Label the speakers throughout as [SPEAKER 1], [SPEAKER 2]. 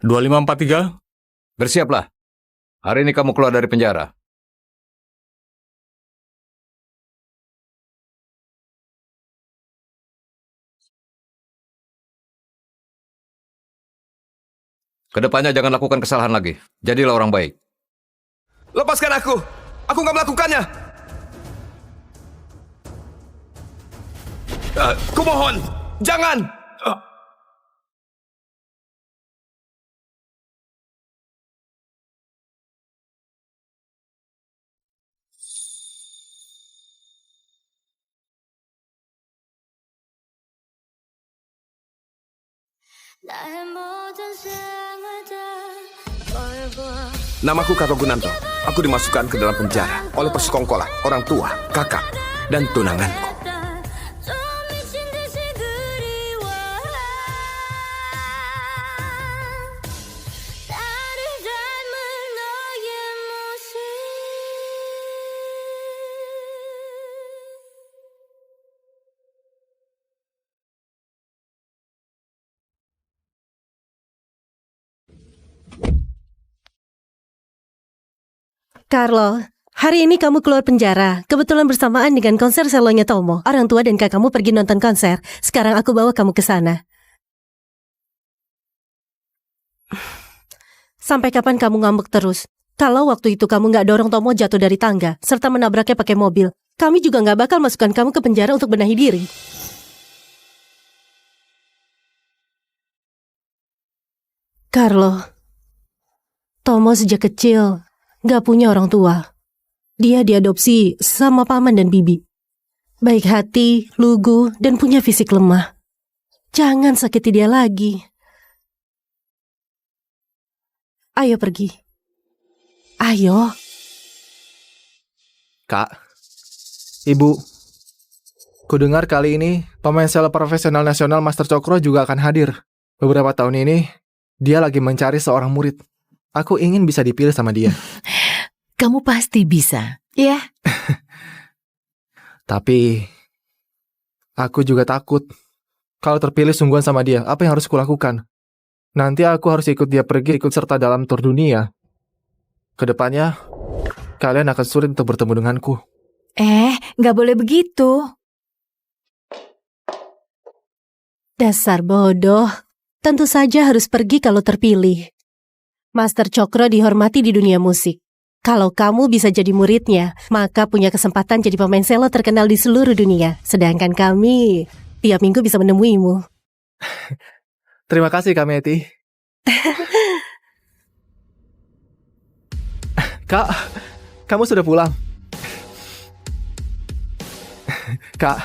[SPEAKER 1] 2543.
[SPEAKER 2] Bersiaplah. Hari ini kamu keluar dari penjara. Kedepannya jangan lakukan kesalahan lagi. Jadilah orang baik.
[SPEAKER 3] Lepaskan aku! Aku nggak melakukannya! Kumohon, jangan! Namaku Kakak Gunanto. Aku dimasukkan ke dalam penjara oleh persekongkolan, orang tua, kakak, dan tunanganku.
[SPEAKER 4] Carlo, hari ini kamu keluar penjara. Kebetulan bersamaan dengan konser selonya Tomo. Orang tua dan kakakmu pergi nonton konser. Sekarang aku bawa kamu ke sana. Sampai kapan kamu ngambek terus? Kalau waktu itu kamu nggak dorong Tomo jatuh dari tangga, serta menabraknya pakai mobil, kami juga nggak bakal masukkan kamu ke penjara untuk benahi diri. Carlo, Tomo sejak kecil gak punya orang tua. Dia diadopsi sama paman dan bibi. Baik hati, lugu, dan punya fisik lemah. Jangan sakiti dia lagi. Ayo pergi. Ayo.
[SPEAKER 5] Kak, Ibu, kudengar kali ini pemain selo profesional nasional Master Cokro juga akan hadir. Beberapa tahun ini, dia lagi mencari seorang murid. Aku ingin bisa dipilih sama dia.
[SPEAKER 6] Kamu pasti bisa, ya?
[SPEAKER 5] Tapi, aku juga takut. Kalau terpilih sungguhan sama dia, apa yang harus kulakukan? Nanti aku harus ikut dia pergi, ikut serta dalam tur dunia. Kedepannya, kalian akan sulit untuk bertemu denganku.
[SPEAKER 6] Nggak boleh begitu.
[SPEAKER 4] Dasar bodoh. Tentu saja harus pergi kalau terpilih. Master Cokro dihormati di dunia musik. Kalau kamu bisa jadi muridnya, maka punya kesempatan jadi pemain selo terkenal di seluruh dunia. Sedangkan kami tiap minggu bisa menemuimu.
[SPEAKER 5] Terima kasih, Kak Meti. Kak, kamu sudah pulang? Kak.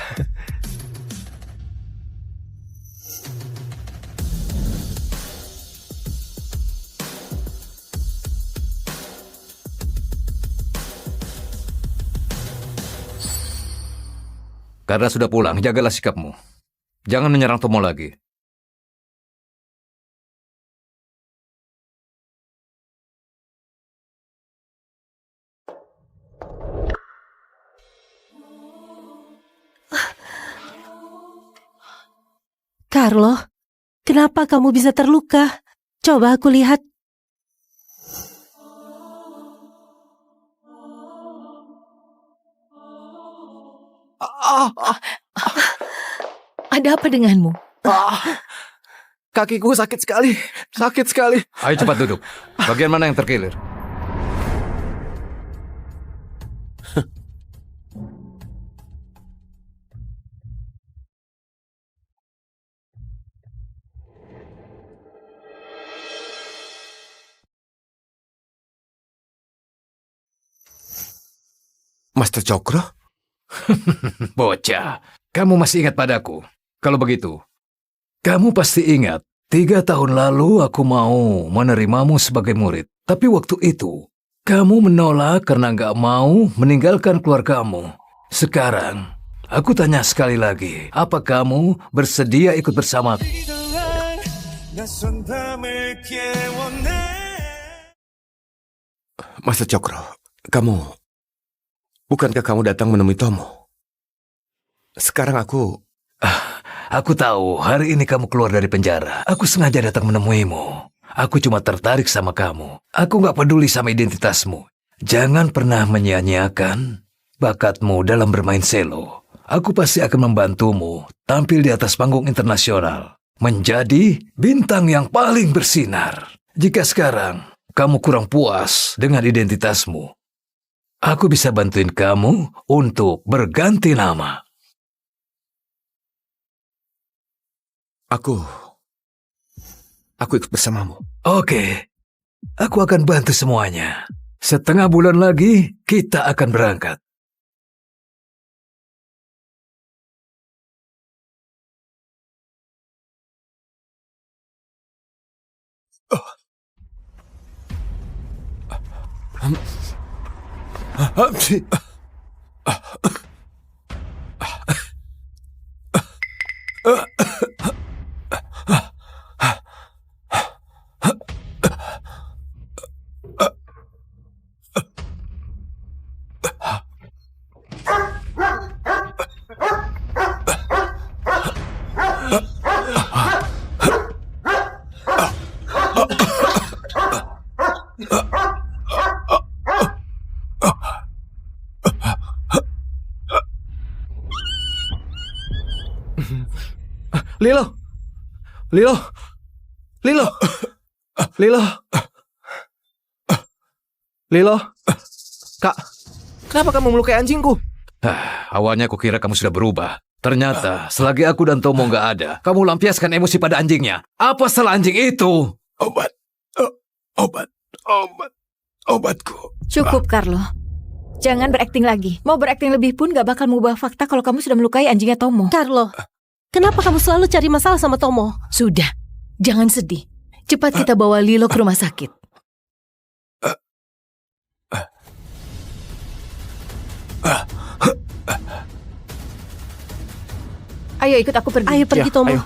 [SPEAKER 2] Karena sudah pulang, jagalah sikapmu. Jangan menyerang Tomo lagi.
[SPEAKER 4] Carlo, kenapa kamu bisa terluka? Coba aku lihat.
[SPEAKER 6] Ada apa denganmu?
[SPEAKER 5] Kakiku sakit sekali. Sakit sekali.
[SPEAKER 2] Ayo cepat duduk. Bagian mana yang terkilir?
[SPEAKER 3] Master Cokro?
[SPEAKER 2] Bocah, kamu masih ingat padaku? Kalau begitu, kamu pasti ingat 3 tahun lalu aku mau menerimamu sebagai murid. Tapi waktu itu, kamu menolak karena nggak mau meninggalkan keluargamu. Sekarang, aku tanya sekali lagi, apa kamu bersedia ikut bersamaku?
[SPEAKER 3] Master Cokro, bukankah kamu datang menemui Tomo? Sekarang
[SPEAKER 2] Aku tahu hari ini kamu keluar dari penjara. Aku sengaja datang menemuimu. Aku cuma tertarik sama kamu. Aku nggak peduli sama identitasmu. Jangan pernah menyia-nyiakan bakatmu dalam bermain selo. Aku pasti akan membantumu tampil di atas panggung internasional. Menjadi bintang yang paling bersinar. Jika sekarang kamu kurang puas dengan identitasmu, aku bisa bantuin kamu untuk berganti nama.
[SPEAKER 3] Aku ikut bersamamu.
[SPEAKER 2] Oke, aku akan bantu semuanya. Setengah bulan lagi, kita akan berangkat.
[SPEAKER 5] Lilo! Lilo! Lilo! Lilo! Lilo! Kak, kenapa kamu melukai anjingku?
[SPEAKER 2] Awalnya aku kira kamu sudah berubah. Ternyata, selagi aku dan Tomo nggak ada, kamu lampiaskan emosi pada anjingnya. Apa salah anjing itu?
[SPEAKER 3] Obatku.
[SPEAKER 6] Cukup, Carlo. Jangan berakting lagi. Mau berakting lebih pun gak bakal mengubah fakta kalau kamu sudah melukai anjingnya Tomo.
[SPEAKER 4] Carlo, kenapa kamu selalu cari masalah sama Tomo?
[SPEAKER 6] Sudah, jangan sedih. Cepat kita bawa Lilo ke rumah sakit. Ayo ikut aku pergi.
[SPEAKER 4] Ayo pergi,
[SPEAKER 5] Ya,
[SPEAKER 4] Tomo.
[SPEAKER 5] ayo.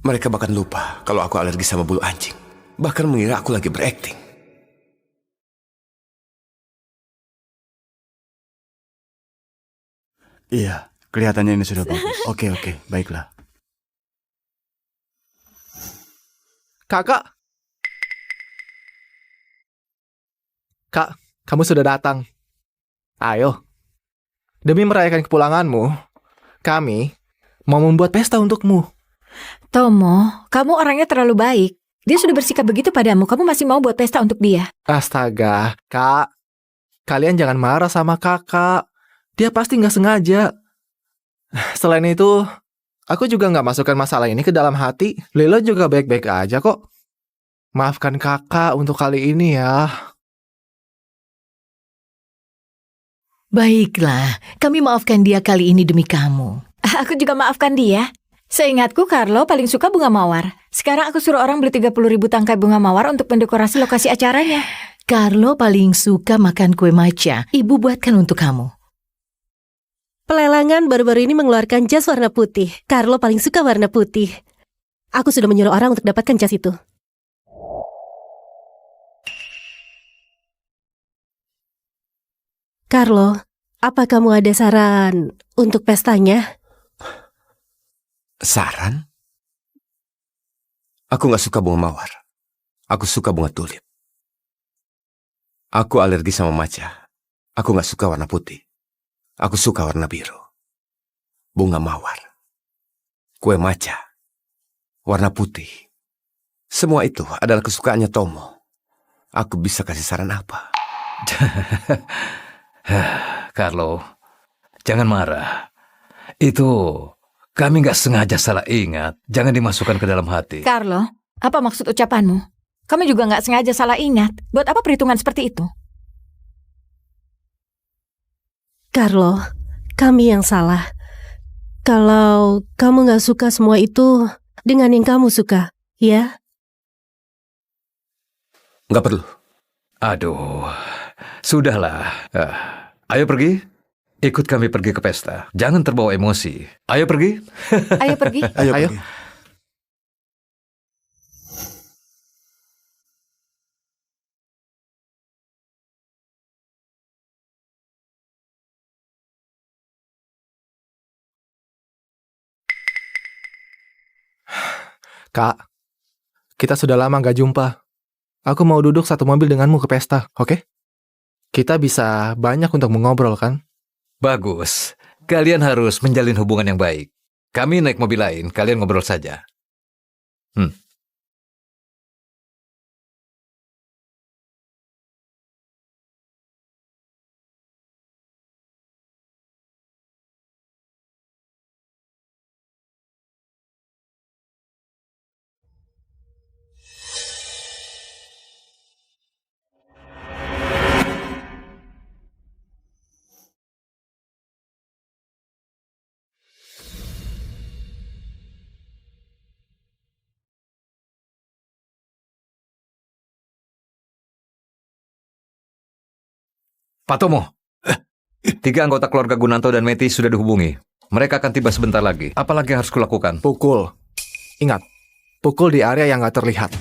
[SPEAKER 3] Mereka bahkan lupa kalau aku alergi sama bulu anjing. Bahkan mengira aku lagi berakting.
[SPEAKER 1] Iya, kelihatannya ini sudah bagus. Oke, baiklah.
[SPEAKER 5] Kakak! Kak, kamu sudah datang. Ayo. Demi merayakan kepulanganmu, kami mau membuat pesta untukmu.
[SPEAKER 6] Tomo, kamu orangnya terlalu baik. Dia sudah bersikap begitu padamu. Kamu masih mau buat pesta untuk dia?
[SPEAKER 5] Astaga, Kak. Kalian jangan marah sama kakak. Dia pasti nggak sengaja. Selain itu, aku juga nggak masukkan masalah ini ke dalam hati. Lilo juga baik-baik aja kok. Maafkan kakak untuk kali ini ya.
[SPEAKER 6] Baiklah, kami maafkan dia kali ini demi kamu. Aku juga maafkan dia. Seingatku, Carlo paling suka bunga mawar. Sekarang aku suruh orang beli 30.000 tangkai bunga mawar untuk mendekorasi lokasi acaranya. Carlo paling suka makan kue matcha. Ibu buatkan untuk kamu.
[SPEAKER 4] Pelelangan baru-baru ini mengeluarkan jas warna putih. Carlo paling suka warna putih. Aku sudah menyuruh orang untuk dapatkan jas itu. Carlo, apa kamu ada saran untuk pestanya?
[SPEAKER 3] Saran? Aku gak suka bunga mawar. Aku suka bunga tulip. Aku alergi sama matcha. Aku gak suka warna putih. Aku suka warna biru. Bunga mawar. Kue matcha. Warna putih. Semua itu adalah kesukaannya Tomo. Aku bisa kasih saran apa?
[SPEAKER 2] Carlo, jangan marah. Itu kami nggak sengaja salah ingat. Jangan dimasukkan ke dalam hati.
[SPEAKER 6] Carlo, Apa maksud ucapanmu? Kamu juga nggak sengaja salah ingat. Buat apa perhitungan seperti itu?
[SPEAKER 4] Carlo, kami yang salah. Kalau kamu nggak suka semua itu dengan yang kamu suka, ya?
[SPEAKER 3] Nggak perlu.
[SPEAKER 2] Aduh, sudahlah. Ayo pergi. Ikut kami pergi ke pesta. Jangan terbawa emosi. Ayo pergi.
[SPEAKER 6] Ayo pergi.
[SPEAKER 1] Ayo,
[SPEAKER 5] Ayo.
[SPEAKER 1] pergi.
[SPEAKER 5] Kak, kita sudah lama nggak jumpa. Aku mau duduk satu mobil denganmu ke pesta, oke? Kita bisa banyak untuk mengobrol, kan?
[SPEAKER 2] Bagus. Kalian harus menjalin hubungan yang baik. Kami naik mobil lain, kalian ngobrol saja. Pak Tomo, 3 anggota keluarga Gunanto dan Meti sudah dihubungi. Mereka akan tiba sebentar lagi. Apalagi yang harus kulakukan?
[SPEAKER 5] Pukul. Ingat, pukul di area yang nggak terlihat.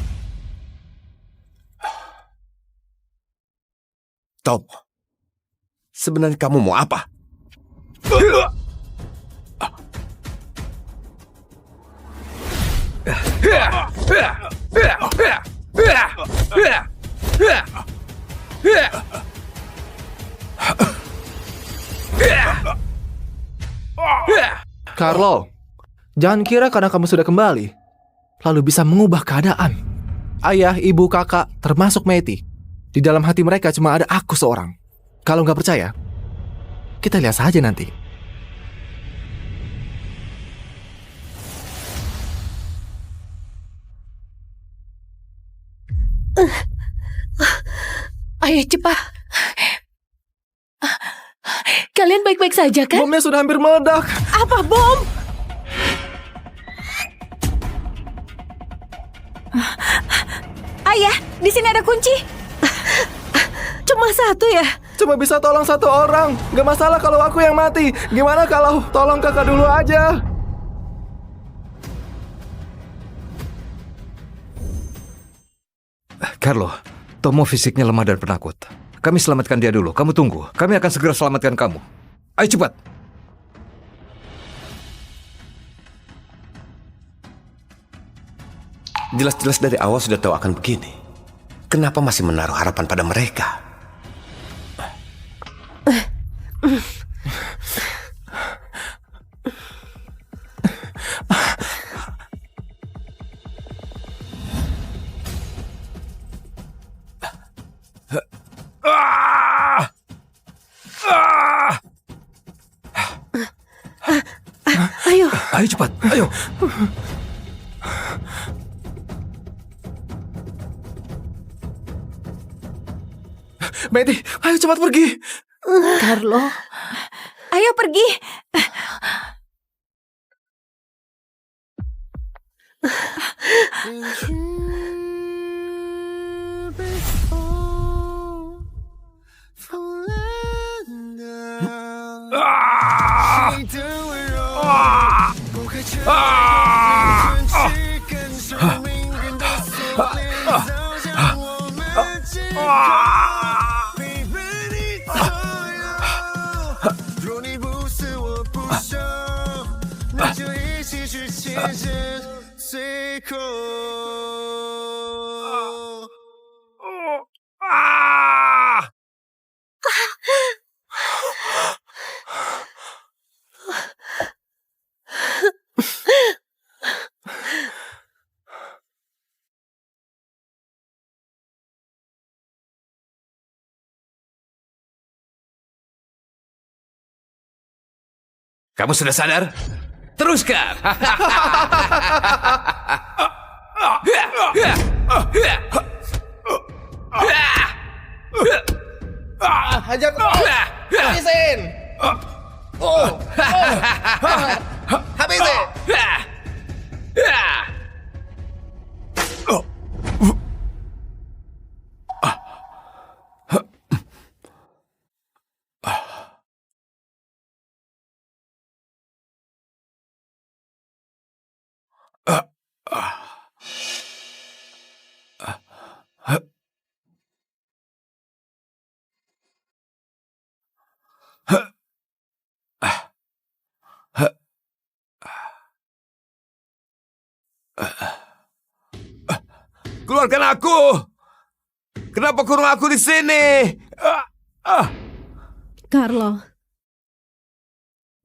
[SPEAKER 3] Tom, sebenarnya kamu mau apa?
[SPEAKER 5] Carlo, jangan kira karena kamu sudah kembali, lalu bisa mengubah keadaan. Ayah, ibu, kakak, termasuk Meti. Di dalam hati mereka cuma ada aku seorang. Kalau nggak percaya, kita lihat saja nanti.
[SPEAKER 4] Ayo cepat. Kalian baik-baik saja kan?
[SPEAKER 5] Bomnya sudah hampir meledak.
[SPEAKER 4] Apa bom?
[SPEAKER 6] Ayah, di sini ada kunci.
[SPEAKER 4] Cuma satu ya?
[SPEAKER 5] Cuma bisa tolong satu orang. Gak masalah kalau aku yang mati. Gimana kalau tolong kakak dulu aja?
[SPEAKER 2] Carlo, Tomo fisiknya lemah dan penakut. Kami selamatkan dia dulu. Kamu tunggu. Kami akan segera selamatkan kamu. Ayo cepat.
[SPEAKER 3] Jelas-jelas dari awal sudah tahu akan begini. Kenapa masih menaruh harapan pada mereka?
[SPEAKER 4] Ayo.
[SPEAKER 2] Ayo cepat. Ayo.
[SPEAKER 5] Meti, ayo cepat pergi.
[SPEAKER 4] Carlo.
[SPEAKER 6] Ayo pergi.
[SPEAKER 2] Kamu sudah sadar? Teruskan.
[SPEAKER 5] Hajar terus. Habisin. Habisin.
[SPEAKER 3] Keluarkan aku! Kenapa kurung aku di sini?
[SPEAKER 4] Carlo,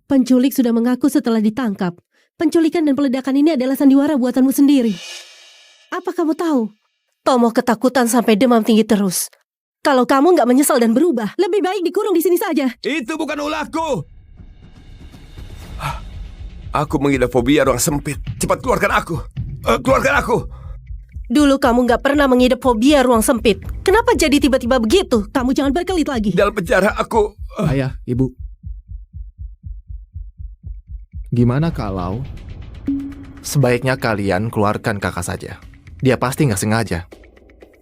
[SPEAKER 4] penculik sudah mengaku setelah ditangkap. Penculikan dan peledakan ini adalah sandiwara buatanmu sendiri. Apa kamu tahu? Tomo ketakutan sampai demam tinggi terus. Kalau kamu nggak menyesal dan berubah, lebih baik dikurung di sini saja.
[SPEAKER 3] Itu bukan ulahku! Aku mengidap fobia ruang sempit. Cepat keluarkan aku! Keluarkan aku!
[SPEAKER 4] Dulu kamu nggak pernah mengidap fobia ruang sempit. Kenapa jadi tiba-tiba begitu? Kamu jangan berkelit lagi.
[SPEAKER 3] Dalam penjara aku...
[SPEAKER 5] Ayah, Ibu. Gimana kalau sebaiknya kalian keluarkan kakak saja? Dia pasti nggak sengaja.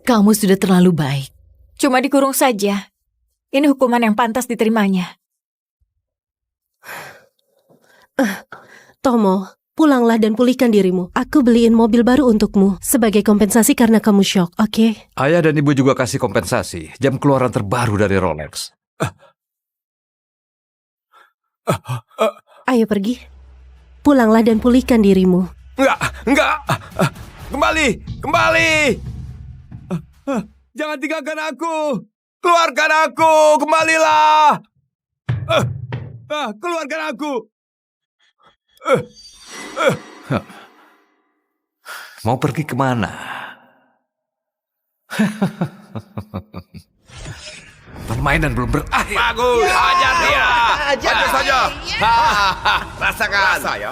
[SPEAKER 6] Kamu sudah terlalu baik. Cuma dikurung saja. Ini hukuman yang pantas diterimanya.
[SPEAKER 4] Tomo, pulanglah dan pulihkan dirimu. Aku beliin mobil baru untukmu sebagai kompensasi karena kamu syok, oke?
[SPEAKER 2] Ayah dan ibu juga kasih kompensasi. Jam keluaran terbaru dari Rolex.
[SPEAKER 4] Ayo pergi. Pulanglah dan pulihkan dirimu.
[SPEAKER 3] Enggak! Kembali! Jangan tinggalkan aku! Keluarkan aku! Kembalilah! Keluarkan aku!
[SPEAKER 2] Mau pergi kemana? Permainan belum berakhir.
[SPEAKER 3] Bagus! Ajar dia! Ajar saja! Rasakan! Rasa ya!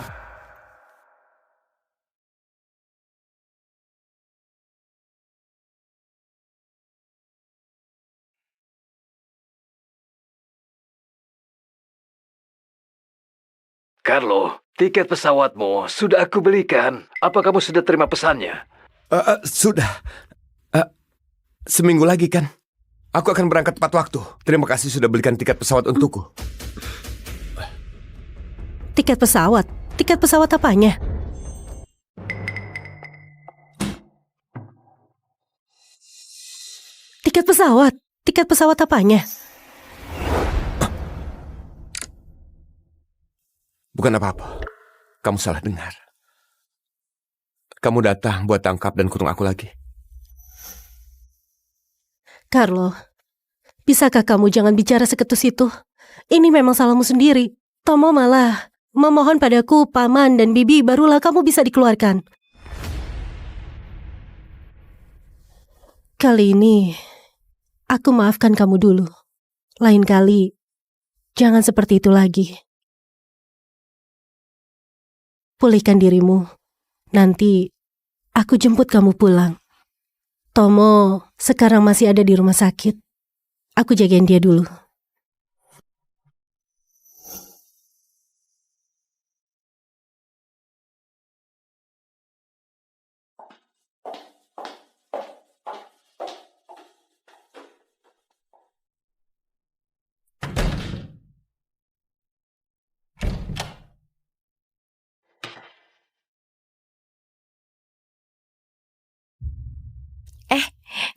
[SPEAKER 2] Carlo, tiket pesawatmu sudah aku belikan. Apa kamu sudah terima pesannya?
[SPEAKER 3] Sudah. Seminggu lagi kan? Aku akan berangkat tepat waktu. Terima kasih sudah belikan tiket pesawat untukku.
[SPEAKER 4] Tiket pesawat? Tiket pesawat apanya? Tiket pesawat? Tiket pesawat apanya?
[SPEAKER 3] Bukan apa-apa. Kamu salah dengar. Kamu datang buat tangkap dan kurung aku lagi.
[SPEAKER 4] Carlo, bisakah kamu jangan bicara seketus itu? Ini memang salahmu sendiri. Tomo malah memohon padaku, paman dan bibi, barulah kamu bisa dikeluarkan. Kali ini, aku maafkan kamu dulu. Lain kali, jangan seperti itu lagi. Pulihkan dirimu. Nanti, aku jemput kamu pulang. Tomo sekarang masih ada di rumah sakit. Aku jagain dia dulu.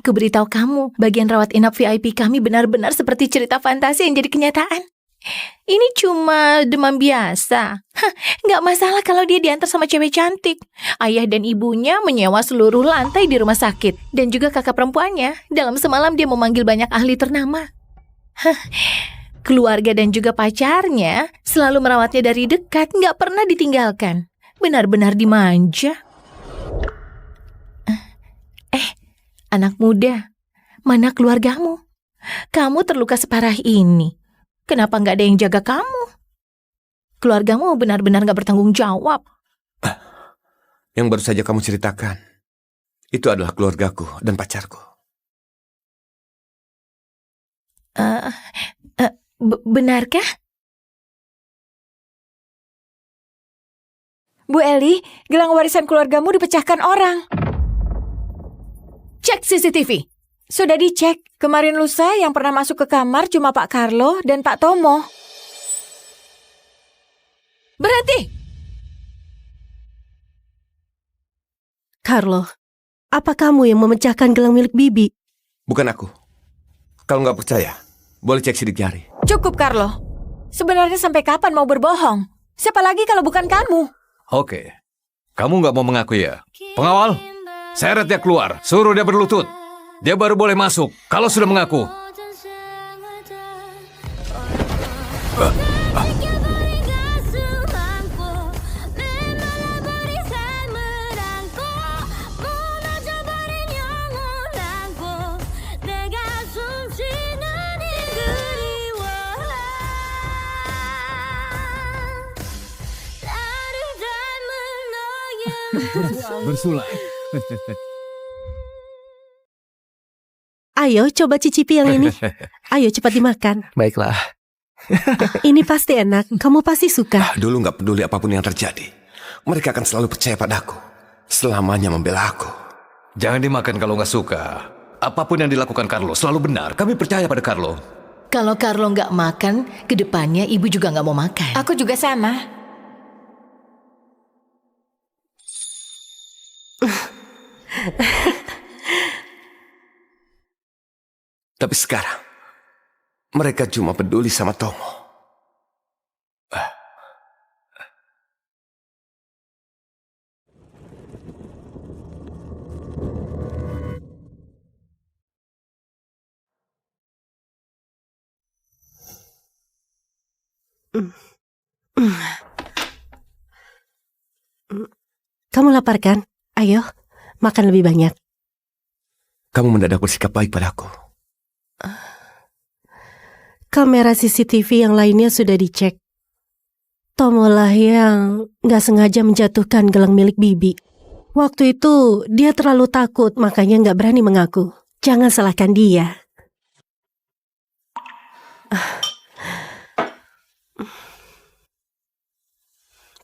[SPEAKER 6] Aku beritahu kamu, bagian rawat inap VIP kami benar-benar seperti cerita fantasi yang jadi kenyataan. Ini cuma demam biasa. Nggak masalah kalau dia diantar sama cewek cantik. Ayah dan ibunya menyewa seluruh lantai di rumah sakit. Dan juga kakak perempuannya. Dalam semalam dia memanggil banyak ahli ternama. Keluarga dan juga pacarnya selalu merawatnya dari dekat, nggak pernah ditinggalkan. Benar-benar dimanja. Anak muda, mana keluargamu? Kamu terluka separah ini. Kenapa nggak ada yang jaga kamu? Keluargamu benar-benar nggak bertanggung jawab.
[SPEAKER 3] Yang baru saja kamu ceritakan, Itu adalah keluargaku dan pacarku.
[SPEAKER 6] Benarkah? Bu Eli, gelang warisan keluargamu dipecahkan orang.
[SPEAKER 7] Cek CCTV.
[SPEAKER 6] Sudah dicek. Kemarin lusa yang pernah masuk ke kamar cuma Pak Carlo dan Pak Tomo.
[SPEAKER 7] Berhenti!
[SPEAKER 4] Carlo, apa kamu yang memecahkan gelang milik Bibi?
[SPEAKER 3] Bukan aku. Kalau nggak percaya, boleh cek sidik jari.
[SPEAKER 6] Cukup, Carlo. Sebenarnya sampai kapan mau berbohong? Siapa lagi kalau bukan kamu?
[SPEAKER 2] Oke. Kamu nggak mau mengaku ya? Pengawal, seret dia keluar. Suruh dia berlutut. Dia baru boleh masuk kalau sudah mengaku. Bersulai.
[SPEAKER 4] Ayo coba cicipi yang ini. Ayo cepat dimakan.
[SPEAKER 5] Baiklah.
[SPEAKER 4] Ini pasti enak. Kamu pasti suka.
[SPEAKER 3] Dulu nggak peduli apapun yang terjadi. Mereka akan selalu percaya padaku. Selamanya membela aku.
[SPEAKER 2] Jangan dimakan kalau nggak suka. Apapun yang dilakukan Carlo selalu benar. Kami percaya pada Carlo.
[SPEAKER 7] Kalau Carlo nggak makan, kedepannya ibu juga nggak mau makan.
[SPEAKER 6] Aku juga sama.
[SPEAKER 3] Tapi sekarang, mereka cuma peduli sama Tomo.
[SPEAKER 4] Kamu lapar kan? Ayo, makan lebih banyak.
[SPEAKER 3] Kamu mendadak bersikap baik padaku.
[SPEAKER 4] Kamera CCTV yang lainnya sudah dicek. Tomolah yang nggak sengaja menjatuhkan gelang milik Bibi. Waktu itu dia terlalu takut, makanya nggak berani mengaku. Jangan salahkan dia.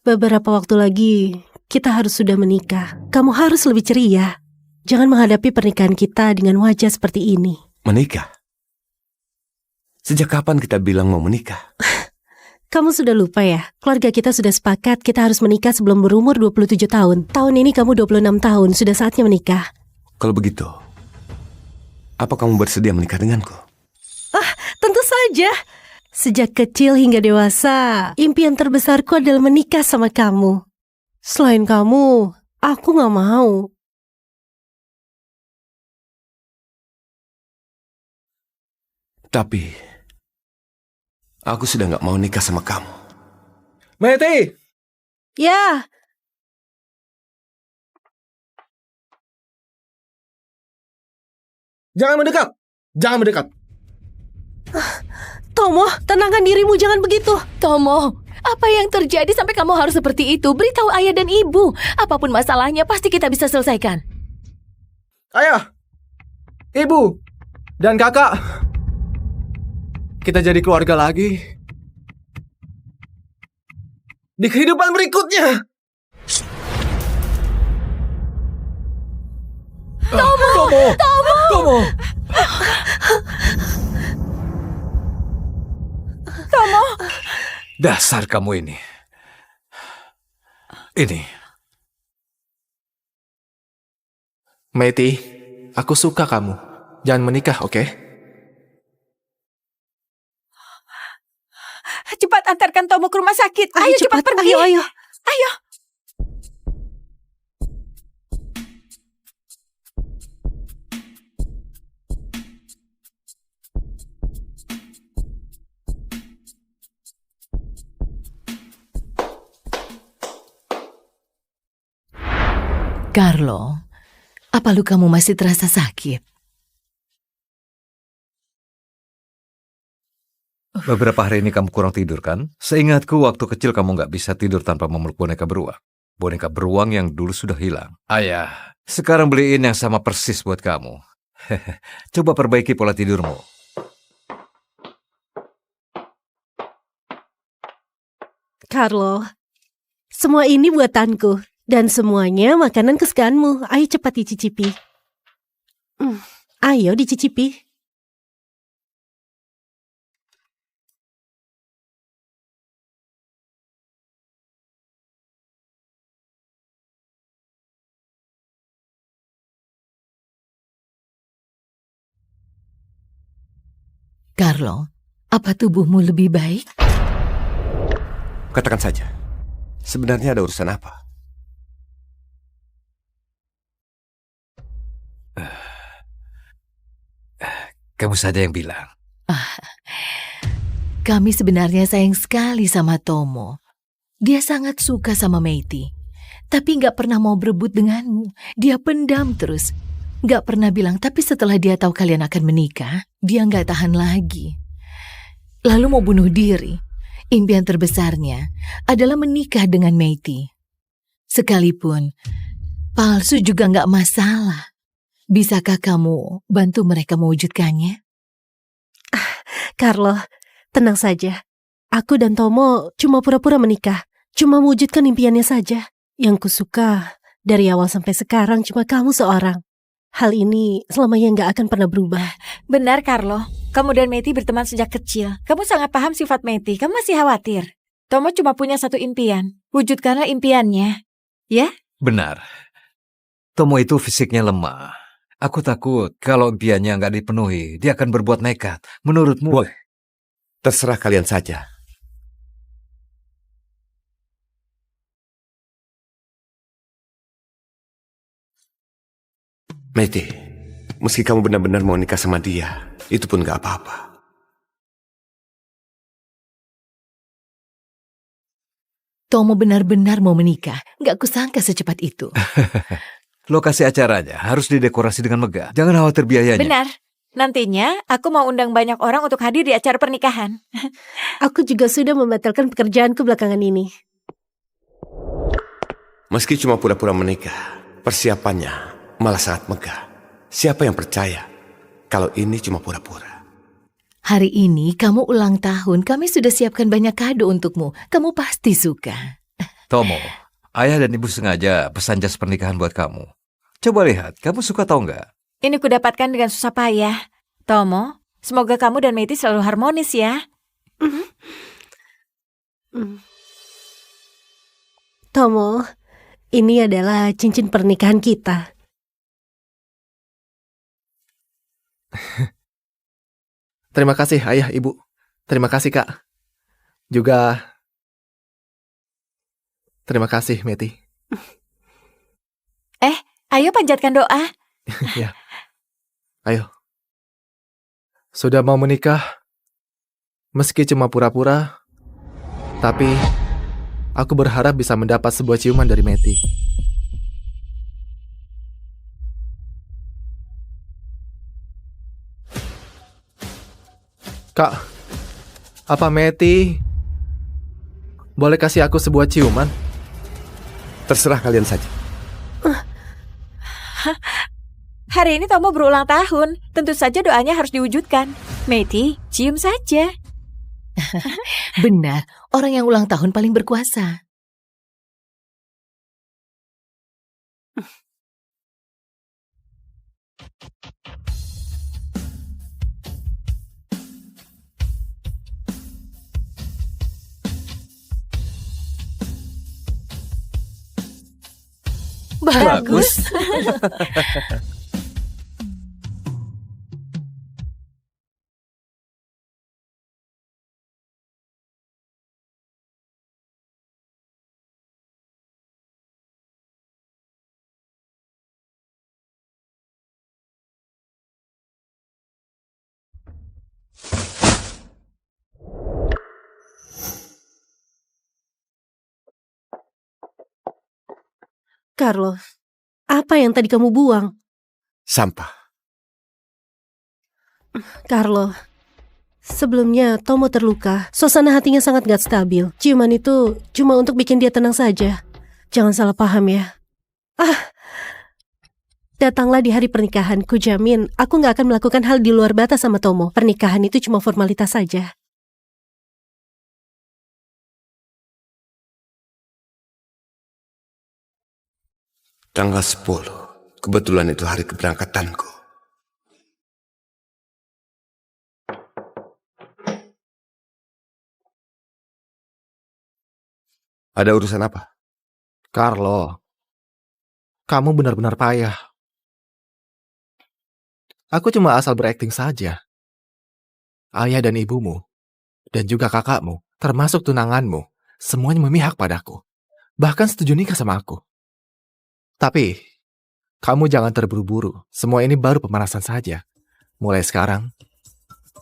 [SPEAKER 4] Beberapa waktu lagi kita harus sudah menikah. Kamu harus lebih ceria. Jangan menghadapi pernikahan kita dengan wajah seperti ini.
[SPEAKER 3] Menikah? Sejak kapan kita bilang mau menikah?
[SPEAKER 4] Kamu sudah lupa ya? Keluarga kita sudah sepakat kita harus menikah sebelum berumur 27 tahun. Tahun ini kamu 26 tahun, sudah saatnya menikah.
[SPEAKER 3] Kalau begitu, apa kamu bersedia menikah denganku?
[SPEAKER 4] Tentu saja. Sejak kecil hingga dewasa, impian terbesarku adalah menikah sama kamu. Selain kamu, aku gak mau.
[SPEAKER 3] Tapi, aku sudah gak mau nikah sama kamu.
[SPEAKER 5] Meti!
[SPEAKER 4] Ya,
[SPEAKER 5] Jangan mendekat! Jangan mendekat!
[SPEAKER 4] Tomo, tenangkan dirimu, jangan begitu.
[SPEAKER 7] Tomo, apa yang terjadi sampai kamu harus seperti itu? Beritahu ayah dan ibu. Apapun masalahnya pasti kita bisa selesaikan.
[SPEAKER 5] Ayah! Ibu! Dan kakak! Kita jadi keluarga lagi. Di kehidupan berikutnya! Tomo!
[SPEAKER 2] Dasar kamu ini. Ini.
[SPEAKER 5] Meti, aku suka kamu. Jangan menikah, oke?
[SPEAKER 6] Cepat antarkan Tomo ke rumah sakit. Ayo cepat pergi.
[SPEAKER 4] Ayo.
[SPEAKER 6] Ayo.
[SPEAKER 7] Carlo, apa lukamu masih terasa sakit?
[SPEAKER 2] Beberapa hari ini kamu kurang tidur kan? Seingatku waktu kecil kamu nggak bisa tidur tanpa memeluk boneka beruang. boneka beruang yang dulu sudah hilang. Ayah, sekarang beliin yang sama persis buat kamu. Coba perbaiki pola tidurmu.
[SPEAKER 4] Carlo, semua ini buatanku. Dan semuanya makanan kesukaanmu. Ayo cepat dicicipi. Ayo dicicipi.
[SPEAKER 6] Carlo, apa tubuhmu lebih baik?
[SPEAKER 3] Katakan saja, sebenarnya ada urusan apa?
[SPEAKER 2] Kamu saja yang bilang.
[SPEAKER 6] Kami sebenarnya sayang sekali sama Tomo. Dia sangat suka sama Meiti. Tapi nggak pernah mau berebut denganmu. Dia pendam terus. Nggak pernah bilang, tapi setelah dia tahu kalian akan menikah, dia nggak tahan lagi. Lalu mau bunuh diri. Impian terbesarnya adalah menikah dengan Meiti. Sekalipun palsu juga nggak masalah. Bisakah kamu bantu mereka mewujudkannya?
[SPEAKER 4] Carlo, tenang saja. Aku dan Tomo cuma pura-pura menikah. Cuma mewujudkan impiannya saja. Yang kusuka dari awal sampai sekarang cuma kamu seorang. Hal ini selamanya nggak akan pernah berubah.
[SPEAKER 6] Benar, Carlo. Kamu dan Meiti berteman sejak kecil. Kamu sangat paham sifat Meiti. Kamu masih khawatir. Tomo cuma punya satu impian. Wujudkanlah impiannya. Ya?
[SPEAKER 2] Benar. Tomo itu fisiknya lemah. Aku takut kalau impiannya nggak dipenuhi, dia akan berbuat nekat. Menurutmu?
[SPEAKER 3] Boleh. Terserah kalian saja. Meiti, meski kamu benar-benar mau nikah sama dia, itu pun gak apa-apa.
[SPEAKER 6] Tomo benar-benar mau menikah. Nggak kusangka secepat itu.
[SPEAKER 2] Lokasi acaranya harus didekorasi dengan megah. Jangan khawatir biayanya.
[SPEAKER 6] Benar. Nantinya aku mau undang banyak orang untuk hadir di acara pernikahan.
[SPEAKER 4] Aku juga sudah membatalkan pekerjaanku belakangan ini.
[SPEAKER 3] Meski cuma pura-pura menikah, persiapannya malah sangat megah. Siapa yang percaya kalau ini cuma pura-pura?
[SPEAKER 6] Hari ini kamu ulang tahun. Kami sudah siapkan banyak kado untukmu. Kamu pasti suka.
[SPEAKER 2] Tomo, ayah dan ibu sengaja pesan jas pernikahan buat kamu. Coba lihat, kamu suka atau enggak?
[SPEAKER 6] Ini kudapatkan dengan susah payah. Tomo, semoga kamu dan Meiti selalu harmonis ya.
[SPEAKER 4] Tomo, ini adalah cincin pernikahan kita.
[SPEAKER 5] Terima kasih ayah, ibu. Terima kasih kak. Juga terima kasih Meiti.
[SPEAKER 6] Ayo panjatkan doa.
[SPEAKER 5] Ya. Ayo. Sudah mau menikah, meski cuma pura-pura, tapi aku berharap bisa mendapat sebuah ciuman dari Meiti. Kak, apa Meiti boleh kasih aku sebuah ciuman?
[SPEAKER 3] Terserah kalian saja.
[SPEAKER 6] Hari ini Tomo berulang tahun. Tentu saja doanya harus diwujudkan. Meiti, cium saja. Benar, orang yang ulang tahun paling berkuasa. Bagus.
[SPEAKER 4] Carlo, apa yang tadi kamu buang?
[SPEAKER 3] Sampah.
[SPEAKER 4] Carlo, sebelumnya Tomo terluka. Suasana hatinya sangat gak stabil. Ciuman itu cuma untuk bikin dia tenang saja. Jangan salah paham ya. Datanglah di hari pernikahan, ku jamin aku gak akan melakukan hal di luar batas sama Tomo. Pernikahan itu cuma formalitas saja.
[SPEAKER 3] Tanggal 10. Kebetulan itu hari keberangkatanku. Ada urusan apa?
[SPEAKER 5] Carlo, kamu benar-benar payah. Aku cuma asal berakting saja. Ayah dan ibumu, dan juga kakakmu, termasuk tunanganmu, semuanya memihak padaku. Bahkan setuju nikah sama aku. Tapi, kamu jangan terburu-buru. Semua ini baru pemanasan saja. Mulai sekarang,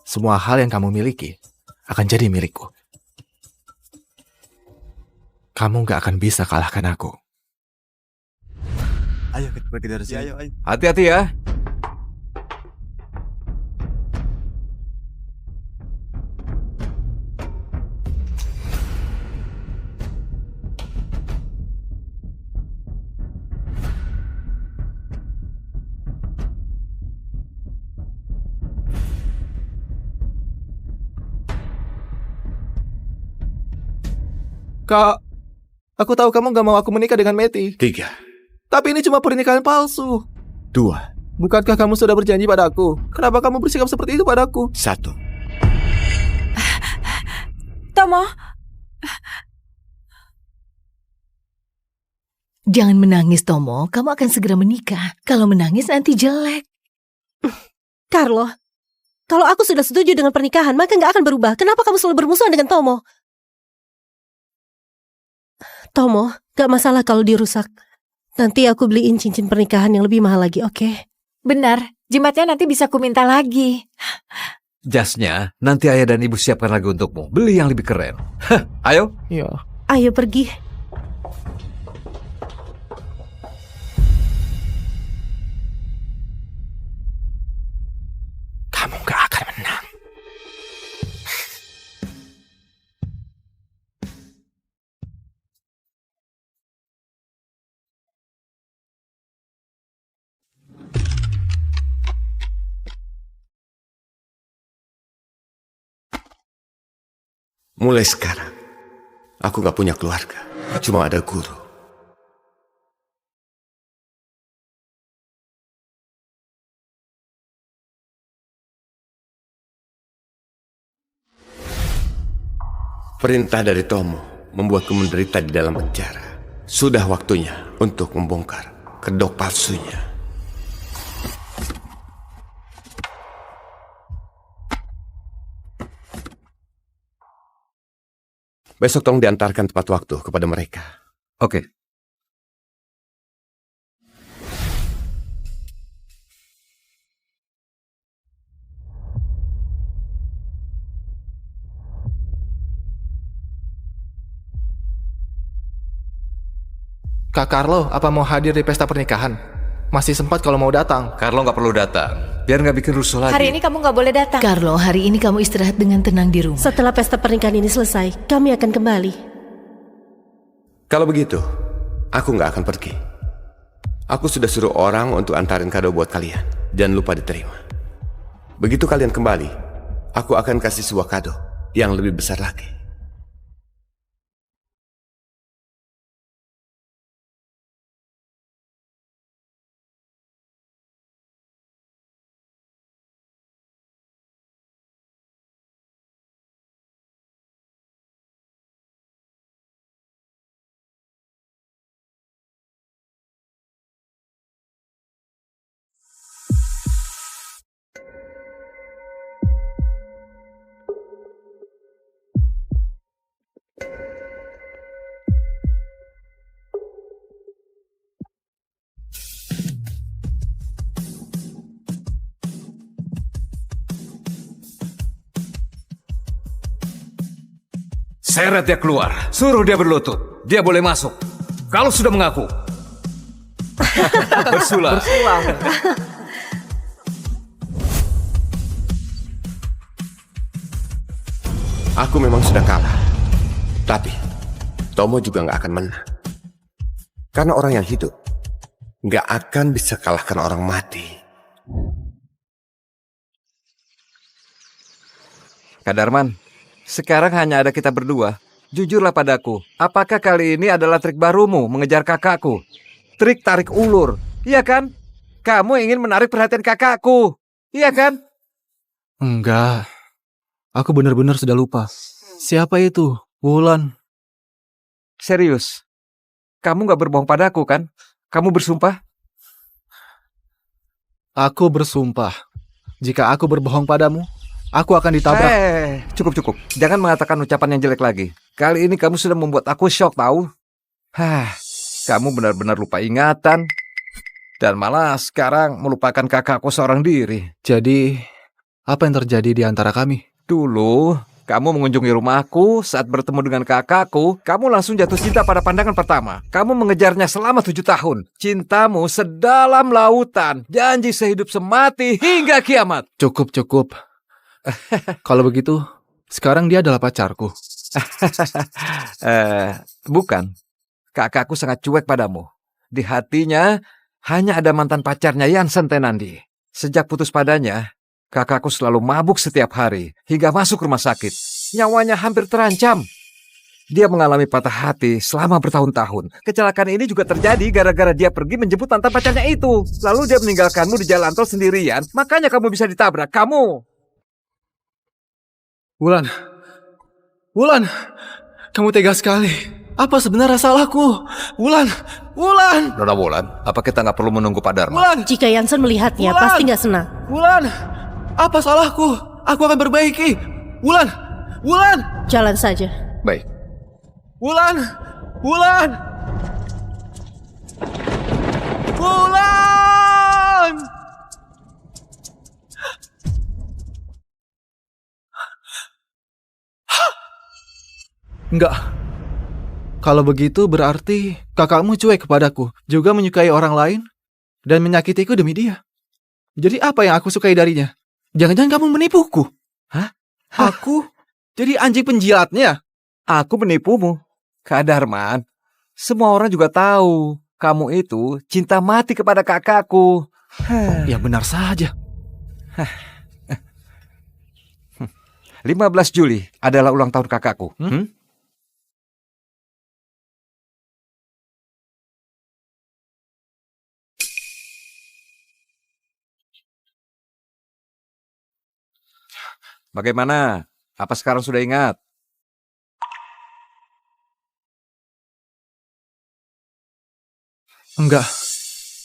[SPEAKER 5] semua hal yang kamu miliki akan jadi milikku. Kamu gak akan bisa kalahkan aku.
[SPEAKER 1] Ayo kita pergi dari sini. Ayo.
[SPEAKER 2] Hati-hati ya.
[SPEAKER 5] Kak, aku tahu kamu gak mau aku menikah dengan Meti.
[SPEAKER 3] 3,
[SPEAKER 5] Tapi ini cuma pernikahan palsu.
[SPEAKER 3] 2,
[SPEAKER 5] Bukankah kamu sudah berjanji padaku? Kenapa kamu bersikap seperti itu padaku?
[SPEAKER 3] 1.
[SPEAKER 6] Tomo, jangan menangis Tomo, kamu akan segera menikah. Kalau menangis nanti jelek.
[SPEAKER 4] Carlo, kalau aku sudah setuju dengan pernikahan, maka gak akan berubah. Kenapa kamu selalu bermusuhan dengan Tomo? Tomo, gak masalah kalau dirusak. Nanti aku beliin cincin pernikahan yang lebih mahal lagi, oke?
[SPEAKER 6] Benar, jimatnya nanti bisa ku minta lagi.
[SPEAKER 2] Jasnya nanti ayah dan ibu siapkan lagi untukmu. Beli yang lebih keren. Hah, ayo.
[SPEAKER 5] Iya.
[SPEAKER 4] Ayo pergi.
[SPEAKER 5] Kamu gak akan menang.
[SPEAKER 3] Mulai sekarang, aku gak punya keluarga. Cuma ada guru. Perintah dari Tomo membuatku menderita di dalam penjara. Sudah waktunya untuk membongkar kedok palsunya. Besok tolong diantarkan tepat waktu kepada mereka.
[SPEAKER 2] Oke.
[SPEAKER 5] Kak Carlo, apa mau hadir di pesta pernikahan? Masih sempat kalau mau datang.
[SPEAKER 2] Carlo nggak perlu datang. Biar nggak bikin rusuh lagi.
[SPEAKER 6] Hari ini kamu nggak boleh datang.
[SPEAKER 7] Carlo, hari ini kamu istirahat dengan tenang di rumah.
[SPEAKER 4] Setelah pesta pernikahan ini selesai, kami akan kembali.
[SPEAKER 3] Kalau begitu, aku nggak akan pergi. Aku sudah suruh orang untuk antarin kado buat kalian. Jangan lupa diterima. Begitu kalian kembali, aku akan kasih sebuah kado yang lebih besar lagi.
[SPEAKER 2] Seret dia keluar. Suruh dia berlutut. Dia boleh masuk. Kalau sudah mengaku. Bersulah.
[SPEAKER 3] Aku memang sudah kalah. Tapi, Tomo juga nggak akan menang. Karena orang yang hidup nggak akan bisa kalahkan orang mati.
[SPEAKER 2] Kak Darman, sekarang hanya ada kita berdua. Jujurlah padaku, apakah kali ini adalah trik barumu mengejar kakakku? Trik tarik ulur, iya kan? Kamu ingin menarik perhatian kakakku, iya kan?
[SPEAKER 5] Enggak. Aku benar-benar sudah lupa. Siapa itu? Wulan.
[SPEAKER 2] Serius, kamu gak berbohong padaku kan? Kamu bersumpah?
[SPEAKER 5] Aku bersumpah. Jika aku berbohong padamu, aku akan ditabrak.
[SPEAKER 2] Cukup. Jangan mengatakan ucapan yang jelek lagi. Kali ini kamu sudah membuat aku shock tahu. Kamu benar-benar lupa ingatan. Dan malah sekarang melupakan kakakku seorang diri.
[SPEAKER 5] Jadi, apa yang terjadi di antara kami?
[SPEAKER 2] Dulu, kamu mengunjungi rumahku, saat bertemu dengan kakakku, kamu langsung jatuh cinta pada pandangan pertama. Kamu mengejarnya selama 7 tahun. Cintamu sedalam lautan, janji sehidup semati hingga kiamat.
[SPEAKER 5] Cukup. Kalau begitu, sekarang dia adalah pacarku.
[SPEAKER 2] Bukan. Kakakku sangat cuek padamu. Di hatinya, hanya ada mantan pacarnya Yansen Tenandi. Sejak putus padanya, kakakku selalu mabuk setiap hari, hingga masuk rumah sakit. Nyawanya hampir terancam. Dia mengalami patah hati selama bertahun-tahun. Kecelakaan ini juga terjadi gara-gara dia pergi menjemput mantan pacarnya itu. Lalu dia meninggalkanmu di jalan tol sendirian, makanya kamu bisa ditabrak. Kamu!
[SPEAKER 5] Wulan, kamu tega sekali. Apa sebenarnya salahku? Wulan.
[SPEAKER 2] Nona Wulan, apa kita nggak perlu menunggu Pak Dharma?
[SPEAKER 5] Wulan,
[SPEAKER 4] Jika Yansen melihatnya,
[SPEAKER 5] Wulan!
[SPEAKER 4] pasti nggak senang.
[SPEAKER 5] Wulan, apa salahku? Aku akan perbaiki. Wulan,
[SPEAKER 4] Jalan saja.
[SPEAKER 2] Baik.
[SPEAKER 5] Wulan. Enggak. Kalau begitu berarti kakakmu cuek kepadaku, juga menyukai orang lain, dan menyakitiku demi dia. Jadi apa yang aku sukai darinya? Jangan-jangan kamu menipuku?
[SPEAKER 2] Hah?
[SPEAKER 5] Aku jadi anjing penjilatnya?
[SPEAKER 2] Aku menipumu. Kak Darman, semua orang juga tahu kamu itu cinta mati kepada kakakku.
[SPEAKER 5] Ya benar saja.
[SPEAKER 2] 15 Juli adalah ulang tahun kakakku. Bagaimana? Apa sekarang sudah ingat?
[SPEAKER 5] Enggak.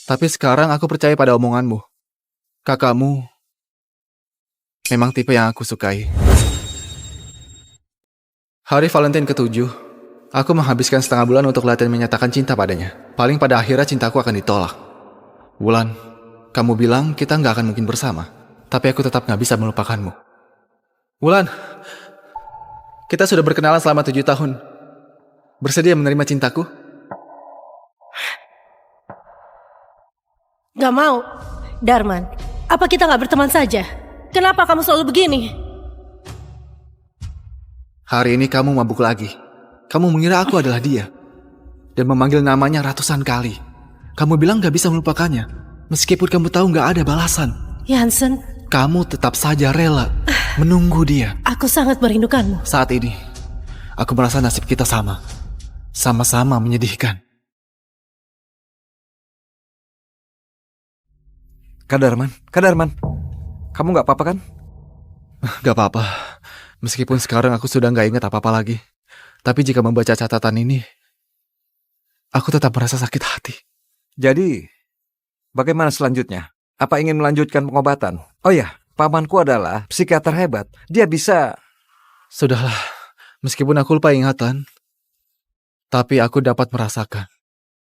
[SPEAKER 5] Tapi sekarang aku percaya pada omonganmu. Kakakmu memang tipe yang aku sukai. Hari Valentine ke-7, aku menghabiskan setengah bulan untuk latihan menyatakan cinta padanya. Paling pada akhirnya cintaku akan ditolak. Wulan, kamu bilang kita nggak akan mungkin bersama. Tapi aku tetap nggak bisa melupakanmu. Wulan, kita sudah berkenalan selama 7 tahun. Bersedia menerima cintaku?
[SPEAKER 4] Gak mau. Darman, apa kita gak berteman saja? Kenapa kamu selalu begini?
[SPEAKER 5] Hari ini kamu mabuk lagi. Kamu mengira aku adalah dia. Dan memanggil namanya ratusan kali. Kamu bilang gak bisa melupakannya. Meskipun kamu tahu gak ada balasan.
[SPEAKER 4] Yansen,
[SPEAKER 5] Kamu tetap saja rela menunggu dia.
[SPEAKER 4] aku sangat merindukanmu.
[SPEAKER 5] Saat ini, aku merasa nasib kita sama. Sama-sama menyedihkan.
[SPEAKER 2] Kak Darman, kamu nggak apa-apa kan?
[SPEAKER 5] Gak apa-apa. Meskipun sekarang aku sudah gak ingat apa-apa lagi. Tapi jika membaca catatan ini, aku tetap merasa sakit hati.
[SPEAKER 2] Jadi, bagaimana selanjutnya? Apa ingin melanjutkan pengobatan? Oh ya, pamanku adalah psikiater hebat. Dia bisa...
[SPEAKER 5] Sudahlah, meskipun aku lupa ingatan, tapi aku dapat merasakan.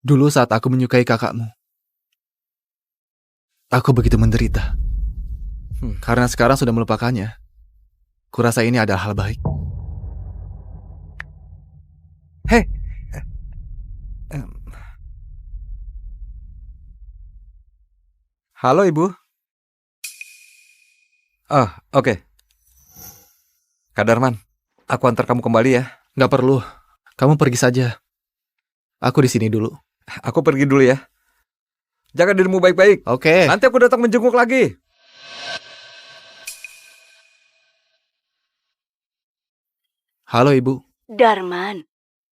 [SPEAKER 5] Dulu saat aku menyukai kakakmu, aku begitu menderita. Karena sekarang sudah melupakannya, kurasa ini adalah hal baik.
[SPEAKER 2] Hei! Halo, Ibu. Oh, oke. Kak Darman, aku antar kamu kembali ya.
[SPEAKER 5] Gak perlu, kamu pergi saja. Aku di sini dulu.
[SPEAKER 2] Aku pergi dulu ya. Jaga dirimu baik-baik.
[SPEAKER 5] Oke.
[SPEAKER 2] Nanti aku datang menjenguk lagi.
[SPEAKER 5] Halo Ibu.
[SPEAKER 8] Darman,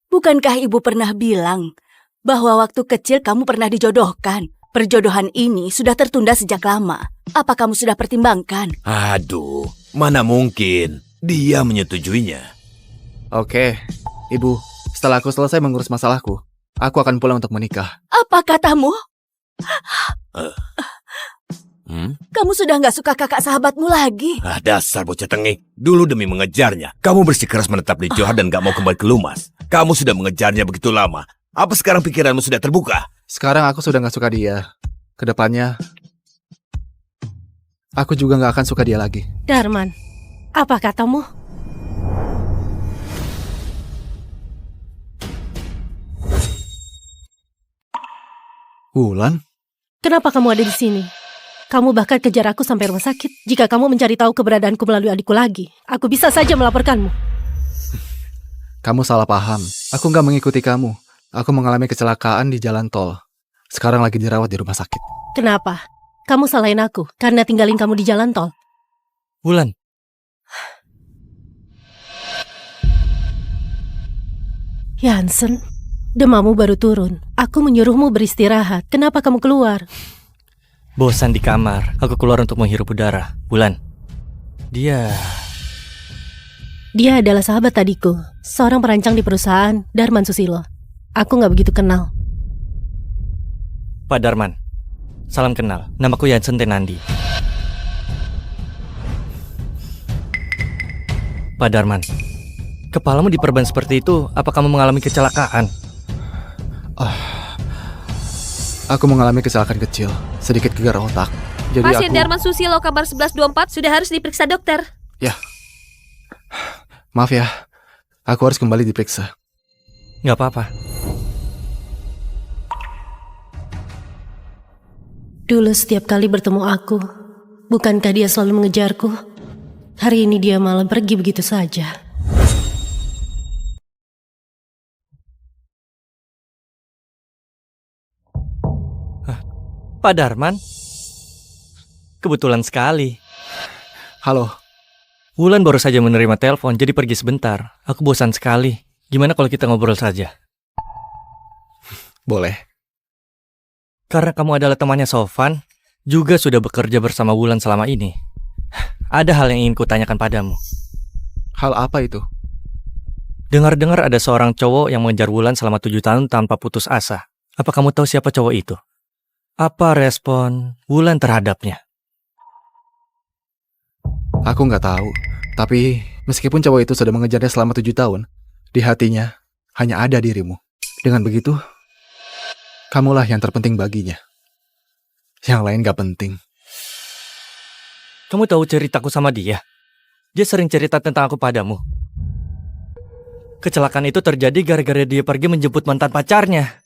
[SPEAKER 8] bukankah ibu pernah bilang bahwa waktu kecil kamu pernah dijodohkan? Perjodohan ini sudah tertunda sejak lama. Apa kamu sudah pertimbangkan?
[SPEAKER 9] Aduh, mana mungkin dia menyetujuinya.
[SPEAKER 5] Oke. Ibu, setelah aku selesai mengurus masalahku, aku akan pulang untuk menikah.
[SPEAKER 8] Apa katamu?
[SPEAKER 9] Hmm?
[SPEAKER 8] Kamu sudah nggak suka kakak sahabatmu lagi?
[SPEAKER 9] Dasar bocah tengik. Dulu demi mengejarnya, kamu bersikeras menetap di Johar dan gak mau kembali ke Lumas. Kamu sudah mengejarnya begitu lama. Apa sekarang pikiranmu sudah terbuka?
[SPEAKER 5] Sekarang aku sudah gak suka dia. Kedepannya, aku juga gak akan suka dia lagi.
[SPEAKER 4] Darman, apa katamu?
[SPEAKER 5] Wulan?
[SPEAKER 4] Kenapa kamu ada di sini? Kamu bahkan kejar aku sampai rumah sakit. Jika kamu mencari tahu keberadaanku melalui adikku lagi, aku bisa saja melaporkanmu.
[SPEAKER 5] Kamu salah paham. Aku gak mengikuti kamu. Aku mengalami kecelakaan di jalan tol. Sekarang lagi dirawat di rumah sakit.
[SPEAKER 4] Kenapa? Kamu salahin aku karena tinggalin kamu di jalan tol.
[SPEAKER 10] Wulan,
[SPEAKER 4] Yansen, demammu baru turun. Aku menyuruhmu beristirahat. Kenapa kamu keluar?
[SPEAKER 10] bosan di kamar. Aku keluar untuk menghirup udara. Wulan, dia
[SPEAKER 4] Dia adalah sahabat adikku, seorang perancang di perusahaan, Darman Susilo. Aku nggak begitu kenal.
[SPEAKER 10] Pak Darman. Salam kenal. Namaku Yansen Tenandi. Pak Darman, kepalamu diperban seperti itu. Apa kamu mengalami kecelakaan?
[SPEAKER 5] Aku mengalami kecelakaan kecil, sedikit gegar otak. Jadi
[SPEAKER 7] Pasien
[SPEAKER 5] aku...
[SPEAKER 7] Darman Susilo kabar 1124 sudah harus diperiksa dokter.
[SPEAKER 5] Ya. Maaf ya, aku harus kembali diperiksa.
[SPEAKER 10] Nggak apa-apa.
[SPEAKER 4] Dulu setiap kali bertemu aku, bukankah dia selalu mengejarku? Hari ini dia malah pergi begitu saja.
[SPEAKER 10] Pak Darman, kebetulan sekali.
[SPEAKER 5] Halo,
[SPEAKER 10] Wulan baru saja menerima telepon, jadi pergi sebentar. Aku bosan sekali. Gimana kalau kita ngobrol saja?
[SPEAKER 5] boleh.
[SPEAKER 10] Karena kamu adalah temannya Sofan, juga sudah bekerja bersama Wulan selama ini. Ada hal yang ingin kutanyakan padamu.
[SPEAKER 5] Hal apa itu?
[SPEAKER 10] Dengar-dengar ada seorang cowok yang mengejar Wulan selama 7 tahun tanpa putus asa. Apa kamu tahu siapa cowok itu? Apa respon Wulan terhadapnya?
[SPEAKER 5] Aku nggak tahu. Tapi meskipun cowok itu sudah mengejarnya selama 7 tahun, di hatinya hanya ada dirimu. Dengan begitu, kamulah yang terpenting baginya. Yang lain gak penting.
[SPEAKER 10] Kamu tahu ceritaku sama dia? Dia sering cerita tentang aku padamu. Kecelakaan itu terjadi gara-gara dia pergi menjemput mantan pacarnya.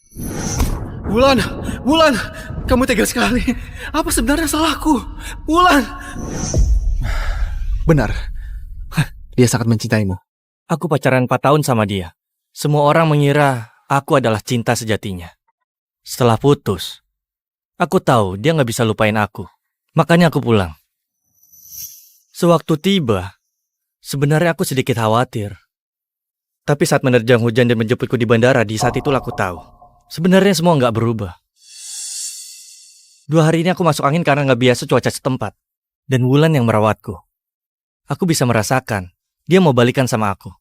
[SPEAKER 5] Wulan, Wulan, kamu tega sekali. Apa sebenarnya salahku? Wulan. Benar. Dia sangat mencintaimu.
[SPEAKER 10] Aku pacaran 4 tahun sama dia. Semua orang mengira aku adalah cinta sejatinya. Setelah putus, aku tahu dia gak bisa lupain aku. Makanya aku pulang. Sewaktu tiba, sebenarnya aku sedikit khawatir. Tapi saat menerjang hujan dan menjemputku di bandara, di saat itulah aku tahu. Sebenarnya semua gak berubah. 2 hari ini aku masuk angin karena gak biasa cuaca setempat. Dan Wulan yang merawatku. Aku bisa merasakan dia mau balikan sama aku.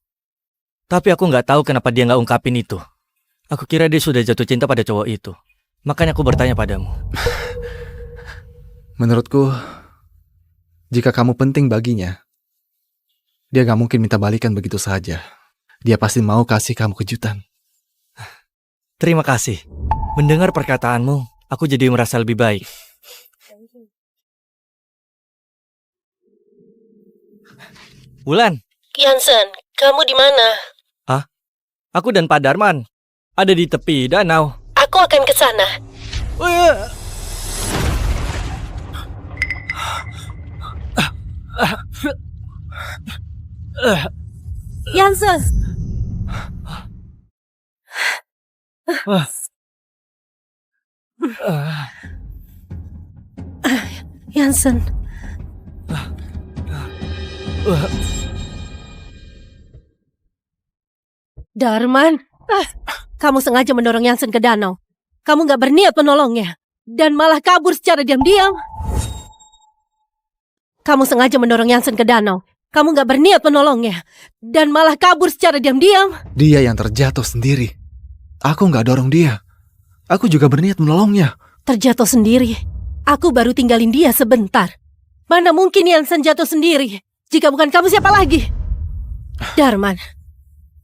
[SPEAKER 10] Tapi aku gak tahu kenapa dia gak ungkapin itu. Aku kira dia sudah jatuh cinta pada cowok itu. Makanya aku bertanya padamu.
[SPEAKER 5] Menurutku, jika kamu penting baginya, dia gak mungkin minta balikan begitu saja. Dia pasti mau kasih kamu kejutan.
[SPEAKER 10] Terima kasih. Mendengar perkataanmu, aku jadi merasa lebih baik. Wulan.
[SPEAKER 4] Yansen, kamu di mana?
[SPEAKER 10] Aku dan Pak Darman ada di tepi danau.
[SPEAKER 4] Aku akan ke sana. Yansen. Jansen. Darman, kamu sengaja mendorong Jansen ke danau. Kamu gak berniat menolongnya. Dan malah kabur secara diam-diam. Kamu sengaja mendorong Jansen ke danau. Kamu gak berniat menolongnya. Dan malah kabur secara diam-diam.
[SPEAKER 5] Dia yang terjatuh sendiri. Aku nggak dorong dia. Aku juga berniat menolongnya.
[SPEAKER 4] Terjatuh sendiri. Aku baru tinggalin dia sebentar. Mana mungkin Jansen jatuh sendiri? Jika bukan kamu, siapa lagi? Darman,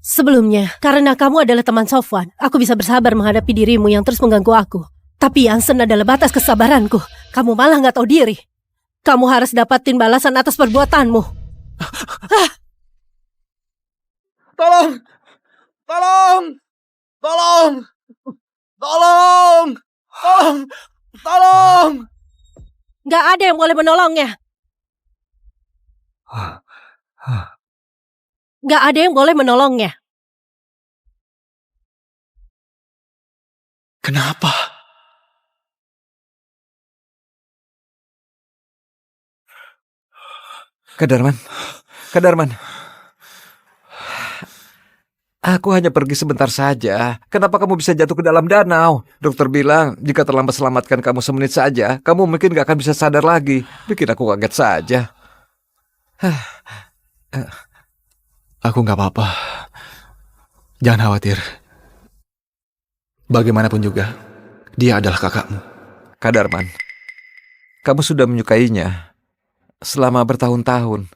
[SPEAKER 4] sebelumnya, karena kamu adalah teman Sofwan, aku bisa bersabar menghadapi dirimu yang terus mengganggu aku. Tapi Jansen adalah batas kesabaranku. Kamu malah gak tahu diri. Kamu harus dapatin balasan atas perbuatanmu.
[SPEAKER 5] Tolong! Tolong! Tolong! Tolong! Tolong! Tolong!
[SPEAKER 4] Gak ada yang boleh menolongnya. Gak ada yang boleh menolongnya.
[SPEAKER 5] Kenapa?
[SPEAKER 3] Kak Darman. Kak Darman. Aku hanya pergi sebentar saja. Kenapa kamu bisa jatuh ke dalam danau? Dokter bilang, jika terlambat selamatkan kamu semenit saja, kamu mungkin gak akan bisa sadar lagi. Bikin aku kaget saja.
[SPEAKER 5] Aku nggak apa-apa. Jangan khawatir. Bagaimanapun juga, dia adalah kakakmu.
[SPEAKER 3] Kak Darman, kamu sudah menyukainya selama bertahun-tahun.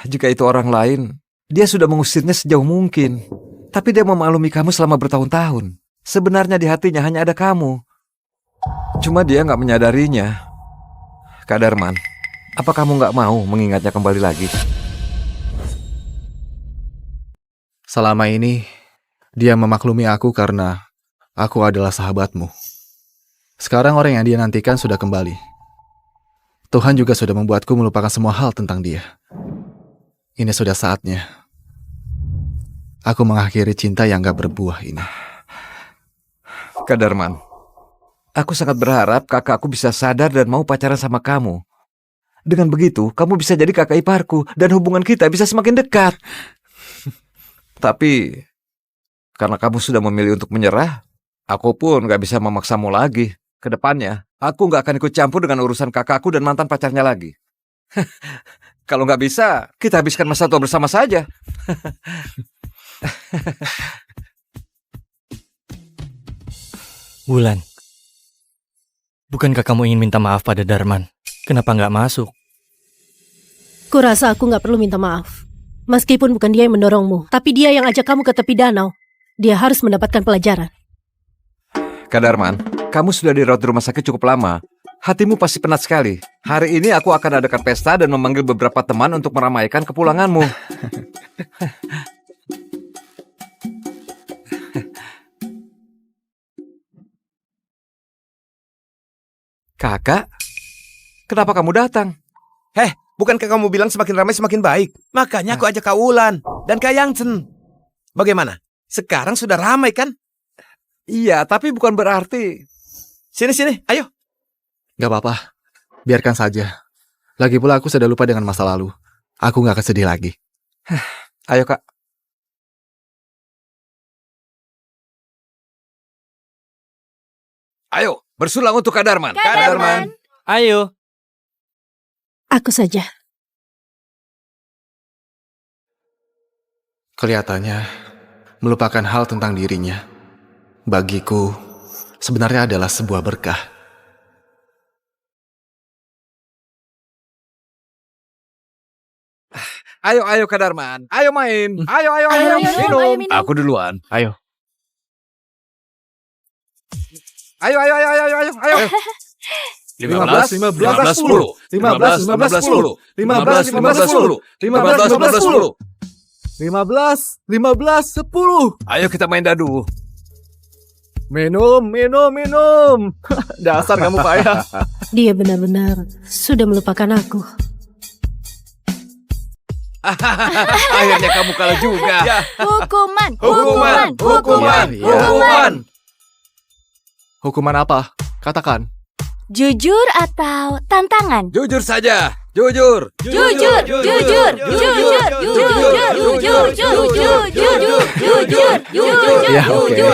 [SPEAKER 3] Jika itu orang lain, dia sudah mengusirnya sejauh mungkin. Tapi dia memaklumi kamu selama bertahun-tahun. Sebenarnya di hatinya hanya ada kamu. Cuma dia nggak menyadarinya. Kak Darman, apa kamu nggak mau mengingatnya kembali lagi?
[SPEAKER 5] Selama ini, dia memaklumi aku karena aku adalah sahabatmu. Sekarang orang yang dia nantikan sudah kembali. Tuhan juga sudah membuatku melupakan semua hal tentang dia. Ini sudah saatnya. Aku mengakhiri cinta yang gak berbuah ini.
[SPEAKER 3] Kak Darman, aku sangat berharap kakakku bisa sadar dan mau pacaran sama kamu. Dengan begitu, kamu bisa jadi kakak iparku dan hubungan kita bisa semakin dekat. Tapi, karena kamu sudah memilih untuk menyerah, aku pun gak bisa memaksamu lagi. Kedepannya, aku gak akan ikut campur dengan urusan kakakku dan mantan pacarnya lagi. Kalau gak bisa, kita habiskan masa tua bersama saja.
[SPEAKER 10] Wulan, bukankah kamu ingin minta maaf pada Darman? Kenapa nggak masuk?
[SPEAKER 4] Kurasa aku gak perlu minta maaf. Meskipun bukan dia yang mendorongmu, tapi dia yang ajak kamu ke tepi danau. Dia harus mendapatkan pelajaran.
[SPEAKER 3] Kak Darman, kamu sudah dirawat di rumah sakit cukup lama. Hatimu pasti penat sekali. Hari ini aku akan adakan pesta dan memanggil beberapa teman untuk meramaikan kepulanganmu. Kakak, kenapa kamu datang?
[SPEAKER 9] Bukankah kamu bilang semakin ramai semakin baik? Makanya aku ajak Kak Wulan dan Kak Jansen. Bagaimana? Sekarang sudah ramai kan?
[SPEAKER 3] Iya, tapi bukan berarti...
[SPEAKER 9] Sini, ayo.
[SPEAKER 5] Gak apa-apa. Biarkan saja. Lagi pula aku sudah lupa dengan masa lalu. Aku gak akan sedih lagi.
[SPEAKER 3] Ayo, Kak. Ayo, bersulang untuk Kak Darman.
[SPEAKER 7] Kak Darman.
[SPEAKER 10] Ayo.
[SPEAKER 4] Aku saja.
[SPEAKER 5] Kelihatannya, melupakan hal tentang dirinya, bagiku, sebenarnya adalah sebuah berkah.
[SPEAKER 3] Ayo Kak Darman. Ayo main. Ayo, minum.
[SPEAKER 7] minum.
[SPEAKER 3] Aku duluan.
[SPEAKER 5] Ayo.
[SPEAKER 3] Ayo.
[SPEAKER 5] 15, 10. 15, 10. 15, 10. 10.
[SPEAKER 3] Ayo kita main dadu.
[SPEAKER 5] Minum. Dasar kamu payah.
[SPEAKER 4] Dia benar-benar sudah melupakan aku.
[SPEAKER 3] Akhirnya kamu kalah juga.
[SPEAKER 8] Hukuman.
[SPEAKER 3] Hukuman.
[SPEAKER 5] Hukuman apa? Katakan.
[SPEAKER 8] Jujur atau tantangan?
[SPEAKER 9] Jujur saja. Jujur.
[SPEAKER 8] Jujur, jujur, jujur, jujur.
[SPEAKER 5] Ya, oke.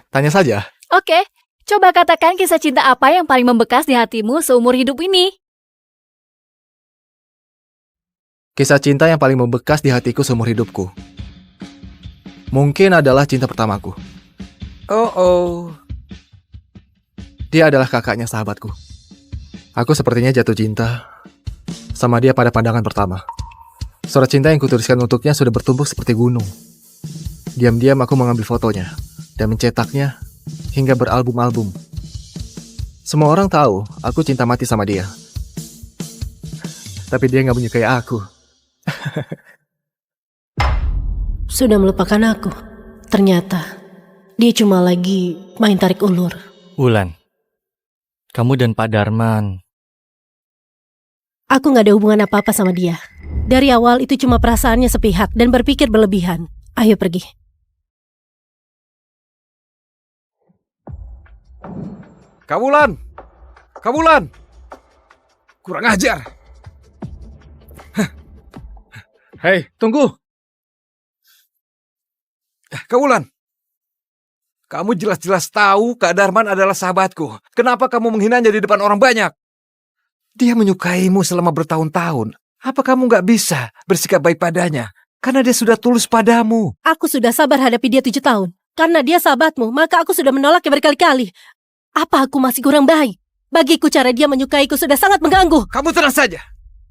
[SPEAKER 5] Tanya saja.
[SPEAKER 7] Oke, coba katakan kisah cinta apa yang paling membekas di hatimu seumur hidup ini?
[SPEAKER 5] Kisah cinta yang paling membekas di hatiku seumur hidupku. Mungkin adalah cinta pertamaku.
[SPEAKER 3] Oh.
[SPEAKER 5] Dia adalah kakaknya sahabatku. Aku sepertinya jatuh cinta sama dia pada pandangan pertama. Surat cinta yang kutuliskan untuknya sudah bertumpuk seperti gunung. Diam-diam aku mengambil fotonya dan mencetaknya hingga beralbum-album. Semua orang tahu aku cinta mati sama dia. Tapi dia nggak menyukai aku.
[SPEAKER 4] Sudah melupakan aku. Ternyata dia cuma lagi main tarik ulur.
[SPEAKER 10] Wulan, kamu dan Pak Darman.
[SPEAKER 4] Aku gak ada hubungan apa-apa sama dia. Dari awal itu cuma perasaannya sepihak dan berpikir berlebihan. Ayo pergi.
[SPEAKER 3] Kawulan! Kurang ajar!
[SPEAKER 5] Hei, tunggu!
[SPEAKER 3] Kawulan! Kamu jelas-jelas tahu Kak Darman adalah sahabatku. Kenapa kamu menghinanya di depan orang banyak? Dia menyukaimu selama bertahun-tahun. Apa kamu gak bisa bersikap baik padanya? Karena dia sudah tulus padamu.
[SPEAKER 4] Aku sudah sabar hadapi dia 7 tahun. Karena dia sahabatmu, maka aku sudah menolaknya berkali-kali. Apa aku masih kurang baik? Bagiku cara dia menyukaiku sudah sangat mengganggu.
[SPEAKER 3] Kamu tenang saja.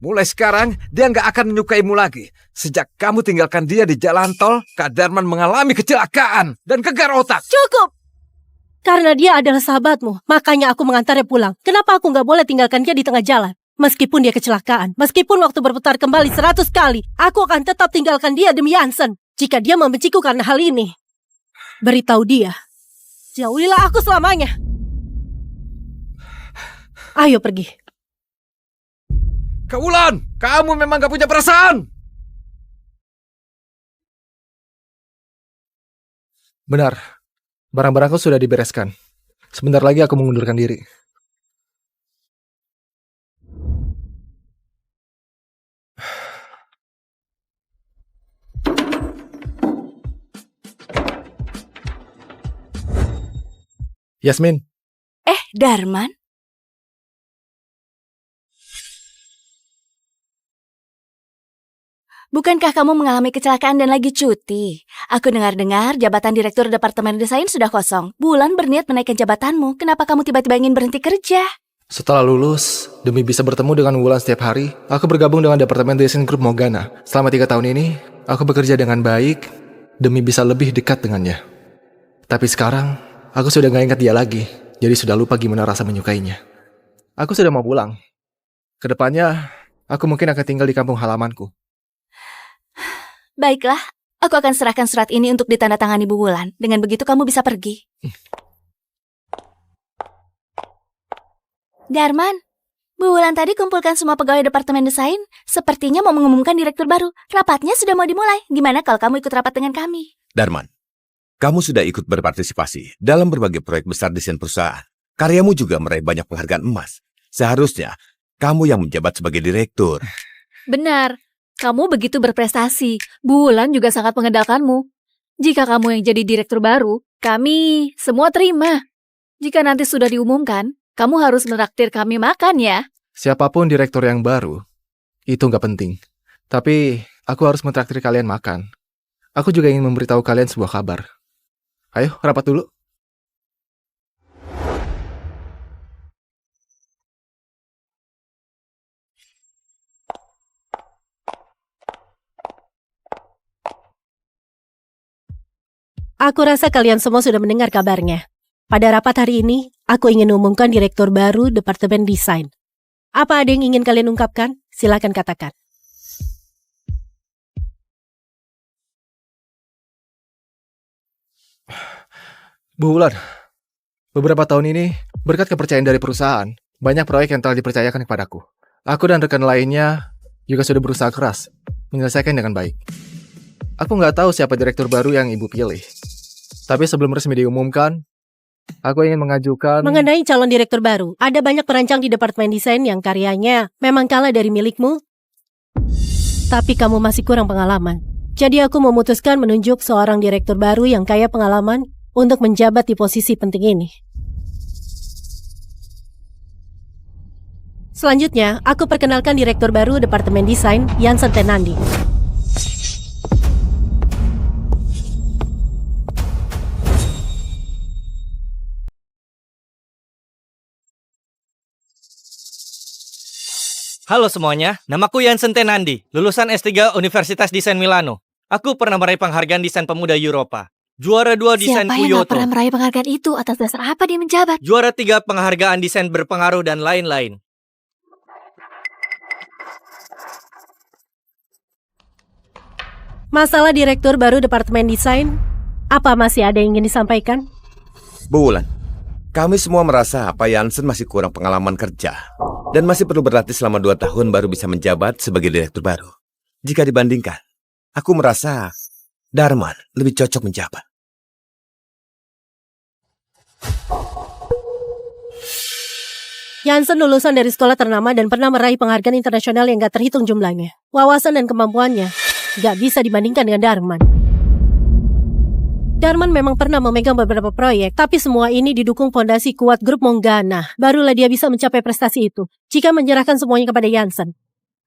[SPEAKER 3] Mulai sekarang, dia nggak akan menyukaimu lagi. Sejak kamu tinggalkan dia di jalan tol, Kak Darman mengalami kecelakaan dan gegar otak.
[SPEAKER 4] Cukup! Karena dia adalah sahabatmu, makanya aku mengantarnya pulang. Kenapa aku nggak boleh tinggalkan dia di tengah jalan? Meskipun dia kecelakaan, meskipun waktu berputar kembali 100 kali, aku akan tetap tinggalkan dia demi Hansen. Jika dia membenciku karena hal ini, beritahu dia, jauhilah aku selamanya. Ayo pergi.
[SPEAKER 3] Kawulan, kamu memang gak punya perasaan.
[SPEAKER 5] Benar. Barang-barangku sudah dibereskan. Sebentar lagi aku mengundurkan diri. Yasmin,
[SPEAKER 8] Darman? Bukankah kamu mengalami kecelakaan dan lagi cuti? Aku dengar-dengar jabatan Direktur Departemen Desain sudah kosong. Bulan berniat menaikkan jabatanmu. Kenapa kamu tiba-tiba ingin berhenti kerja?
[SPEAKER 5] setelah lulus, demi bisa bertemu dengan Wulan setiap hari, aku bergabung dengan Departemen Desain Grup Mogana. Selama 3 tahun ini, aku bekerja dengan baik demi bisa lebih dekat dengannya. Tapi sekarang, aku sudah gak ingat dia lagi, jadi sudah lupa gimana rasa menyukainya. Aku sudah mau pulang. Kedepannya, aku mungkin akan tinggal di kampung halamanku.
[SPEAKER 8] Baiklah, aku akan serahkan surat ini untuk ditandatangani Bu Wulan. Dengan begitu kamu bisa pergi. Darman, Bu Wulan tadi kumpulkan semua pegawai Departemen Desain. Sepertinya mau mengumumkan direktur baru. Rapatnya sudah mau dimulai. Gimana kalau kamu ikut rapat dengan kami?
[SPEAKER 9] Darman, kamu sudah ikut berpartisipasi dalam berbagai proyek besar desain perusahaan. Karyamu juga meraih banyak penghargaan emas. Seharusnya, kamu yang menjabat sebagai direktur.
[SPEAKER 7] Benar, kamu begitu berprestasi. Bu Wulan juga sangat mengandalkanmu. Jika kamu yang jadi direktur baru, kami semua terima. Jika nanti sudah diumumkan, kamu harus menraktir kami makan ya.
[SPEAKER 5] Siapapun direktur yang baru, itu nggak penting. Tapi, aku harus mentraktir kalian makan. Aku juga ingin memberitahu kalian sebuah kabar. Ayo, rapat dulu.
[SPEAKER 4] Aku rasa kalian semua sudah mendengar kabarnya. Pada rapat hari ini, aku ingin umumkan direktur baru Departemen Desain. Apa ada yang ingin kalian ungkapkan? Silakan katakan.
[SPEAKER 5] Bu Wulan, beberapa tahun ini, berkat kepercayaan dari perusahaan, banyak proyek yang telah dipercayakan kepadaku. Aku dan rekan lainnya juga sudah berusaha keras menyelesaikan dengan baik. Aku nggak tahu siapa direktur baru yang ibu pilih. Tapi sebelum resmi diumumkan, Aku ingin mengajukan...
[SPEAKER 4] Mengenai calon direktur baru, ada banyak perancang di departemen desain yang karyanya memang kalah dari milikmu, tapi kamu masih kurang pengalaman. Jadi aku memutuskan menunjuk seorang direktur baru yang kaya pengalaman untuk menjabat di posisi penting ini. Selanjutnya, aku perkenalkan direktur baru departemen desain, Jansen Tenandi.
[SPEAKER 10] Halo semuanya, namaku Jansen Tenandi, lulusan S3 Universitas Desain Milano. Aku pernah meraih penghargaan desain pemuda Eropa. Juara 2 desain
[SPEAKER 7] Siapa yang gak
[SPEAKER 10] Kyoto.
[SPEAKER 7] pernah meraih penghargaan itu? Atas dasar apa dia menjabat?
[SPEAKER 10] Juara 3 penghargaan desain berpengaruh dan lain-lain.
[SPEAKER 4] Masalah direktur baru departemen desain, apa masih ada yang ingin disampaikan?
[SPEAKER 9] Bu Wulan, kami semua merasa Pak Jansen masih kurang pengalaman kerja dan masih perlu berlatih selama 2 tahun baru bisa menjabat sebagai direktur baru. Jika dibandingkan, aku merasa Darman lebih cocok menjabat.
[SPEAKER 4] Jansen lulusan dari sekolah ternama dan pernah meraih penghargaan internasional yang gak terhitung jumlahnya. Wawasan dan kemampuannya gak bisa dibandingkan dengan Darman. Darman memang pernah memegang beberapa proyek, tapi semua ini didukung fondasi kuat grup Monggana. Barulah dia bisa mencapai prestasi itu, jika menyerahkan semuanya kepada Jansen.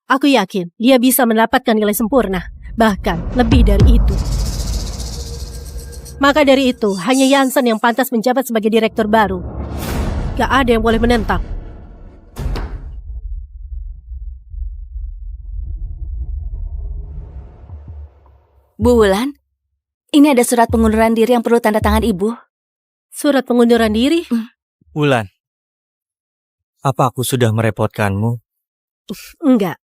[SPEAKER 4] Aku yakin dia bisa mendapatkan nilai sempurna, bahkan lebih dari itu. Maka dari itu, hanya Jansen yang pantas menjabat sebagai direktur baru. Gak ada yang boleh menentang.
[SPEAKER 8] Bu Wulan, ini ada surat pengunduran diri yang perlu tanda tangan Ibu.
[SPEAKER 4] Surat pengunduran diri?
[SPEAKER 10] Wulan, apa aku sudah merepotkanmu?
[SPEAKER 4] Enggak.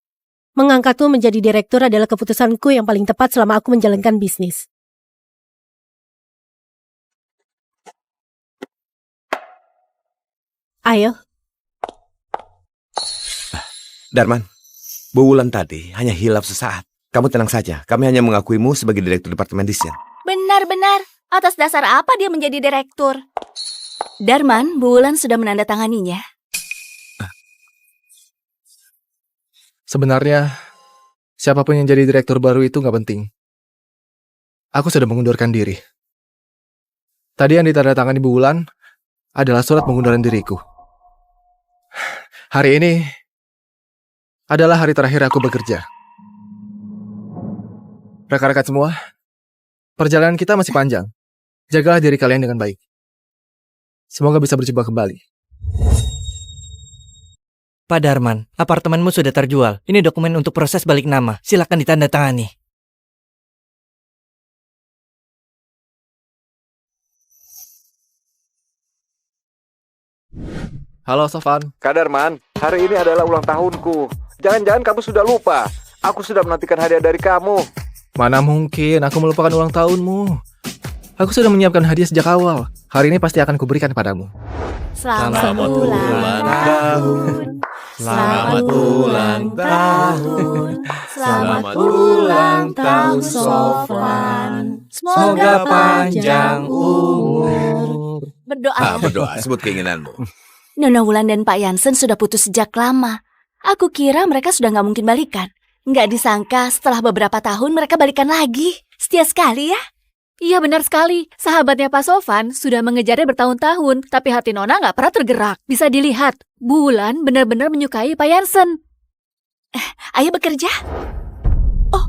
[SPEAKER 4] Mengangkatmu menjadi direktur adalah keputusanku yang paling tepat selama aku menjalankan bisnis. Ayo.
[SPEAKER 9] Darman, Bu Wulan tadi hanya hilaf sesaat. Kamu tenang saja, kami hanya mengakuimu sebagai direktur departemen desain.
[SPEAKER 8] Benar-benar. Atas dasar apa dia menjadi direktur? Darman, Bu Wulan sudah menandatanganinya.
[SPEAKER 5] Sebenarnya, siapapun yang jadi direktur baru itu nggak penting. Aku sudah mengundurkan diri. Tadi yang ditandatangani Bu Wulan adalah surat pengunduran diriku. Hari ini adalah hari terakhir aku bekerja. Rekan-rekan semua, perjalanan kita masih panjang. Jagalah diri kalian dengan baik. Semoga bisa berjumpa kembali.
[SPEAKER 10] Pak Darman, apartemenmu sudah terjual. Ini dokumen untuk proses balik nama. Silakan ditandatangani.
[SPEAKER 5] Halo Sofan.
[SPEAKER 3] Kak Darman, hari ini adalah ulang tahunku. Jangan-jangan kamu sudah lupa. Aku sudah menantikan hadiah dari kamu.
[SPEAKER 5] Mana mungkin aku melupakan ulang tahunmu. Aku sudah menyiapkan hadiah sejak awal. Hari ini pasti akan kuberikan padamu.
[SPEAKER 8] Selamat
[SPEAKER 10] ulang
[SPEAKER 8] tahun.
[SPEAKER 10] Selamat
[SPEAKER 8] ulang tahun. Selamat ulang tahun, Sofan. Semoga panjang umur. Berdoa.
[SPEAKER 9] Berdoa, sebut keinginanmu.
[SPEAKER 8] Nona Wulan dan Pak Jansen sudah putus sejak lama. Aku kira mereka sudah nggak mungkin balikan. Nggak disangka setelah beberapa tahun mereka balikan lagi. Setia sekali ya.
[SPEAKER 7] Iya benar sekali. Sahabatnya Pak Sofan sudah mengejarnya bertahun-tahun, tapi hati Nona nggak pernah tergerak. Bisa dilihat, Bu Wulan benar-benar menyukai Pak Jansen.
[SPEAKER 8] Ayo bekerja. Oh,